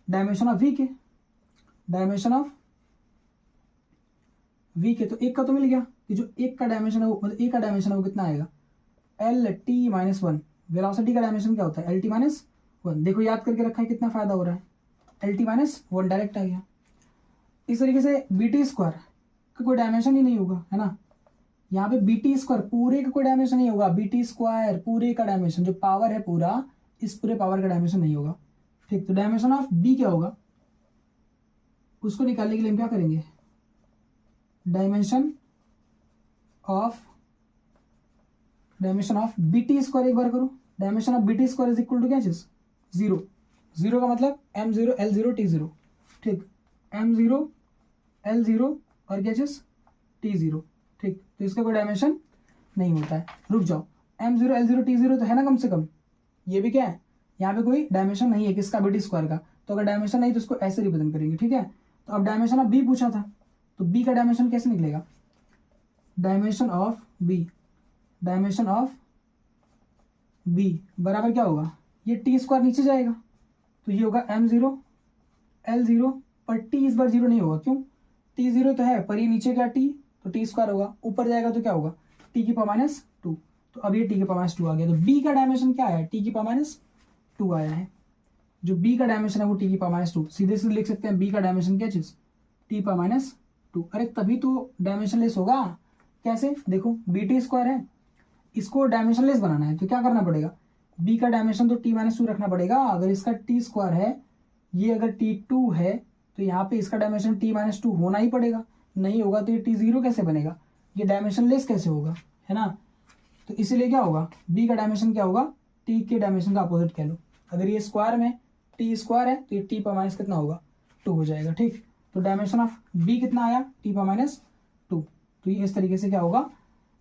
डायमेंशन ऑफ वी के। तो एक का तो मिल गया कि जो एक का डायमेंशन है वो, मतलब ए का डायमेंशन है वो कितना आएगा, LT-1। वेलोसिटी का डायमेंशन क्या होता है, LT-1। देखो याद करके रखा है, कितना फायदा हो रहा है, LT-1 डायरेक्ट आ गया। इस तरीके से BT स्क्वायर का कोई डायमेंशन ही नहीं होगा, है ना। यहाँ पे BT स्क्वायर पूरे का कोई डायमेंशन नहीं होगा। BT स्क्वायर पूरे का डायमेंशन, जो पावर है पूरा, इस पूरे पावर का डायमेंशन नहीं होगा। ठीक, तो डायमेंशन ऑफ B क्या होगा, उसको निकालने के लिए हम क्या करेंगे, डायमेंशन ऑफ BT स्क्वायर एक बार करो। Dimension of BT square is equal to क्या चीज, 0 का मतलब M0 L0 T0। ठीक, M0 L0 और क्या चीज T0। ठीक, तो इसका कोई डायमेंशन नहीं होता है। रुक जाओ, M0 L0 T0 तो है ना कम से कम, ये भी क्या है, यहाँ पे कोई डायमेंशन नहीं है किसका, BT स्क्वायर का। तो अगर डायमेंशन नहीं तो उसको ऐसे रिप्रेजेंट करेंगे। ठीक है, तो अब डायमेंशन ऑफ B पूछा था, तो B का डायमेंशन कैसे निकलेगा, डायमेंशन ऑफ B बराबर क्या होगा, ये T स्क्वायर नीचे जाएगा तो ये होगा M0 L0, पर T इस बार 0 नहीं होगा, क्यों, T 0 तो है पर ये नीचे क्या T, तो T स्क्वायर होगा, ऊपर जाएगा तो क्या होगा, T की पावर -2। तो अब ये T की पावर -2 आ गया। तो B का डायमेंशन क्या है, T की पावर -2 आया है। जो B का डायमेंशन है वो T की पावर -2, सीधे सीधे लिख सकते हैं B का डायमेंशन क्या चीज, T पावर -2। अरे तभी तो डायमेंशनलेस होगा। कैसे, देखो BT स्क्वायर है, इसको डायमेंशनलेस बनाना है तो क्या करना पड़ेगा, B का डायमेंशन तो T-2 रखना पड़ेगा। अगर इसका T स्क्वायर है, ये अगर T2 है, तो यहाँ पे इसका डायमेंशन T-2 होना ही पड़ेगा। नहीं होगा तो ये T0 कैसे बनेगा, ये डायमेंशनलेस कैसे होगा, है ना। तो इसीलिए क्या होगा, B का डायमेंशन क्या होगा, T के डायमेंशन का अपोजिट कह लो। अगर ये स्क्वायर में T स्क्वायर है तो ये T पावर कितना होगा, 2 हो जाएगा। ठीक, तो डायमेंशन ऑफ B कितना आया, T पावर -2। तो ये इस तरीके से क्या होगा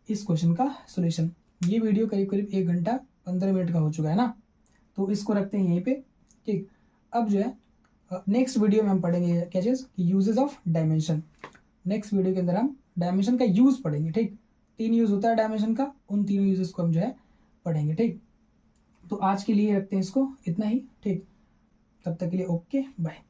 इस क्वेश्चन का सोल्यूशन। ये वीडियो करीब करीब 1 घंटा 15 मिनट का हो चुका है ना, तो इसको रखते हैं यहीं पे। ठीक, अब जो है नेक्स्ट वीडियो में हम पढ़ेंगे क्या चीज़ कि uses of dimension. Next video के अंदर हम डायमेंशन का यूज़ पढ़ेंगे। ठीक, 3 यूज़ होता है डायमेंशन का, उन तीनों यूजेस को हम जो है पढ़ेंगे। ठीक, तो आज के लिए रखते हैं इसको इतना ही। ठीक, तब तक के लिए ओके बाय।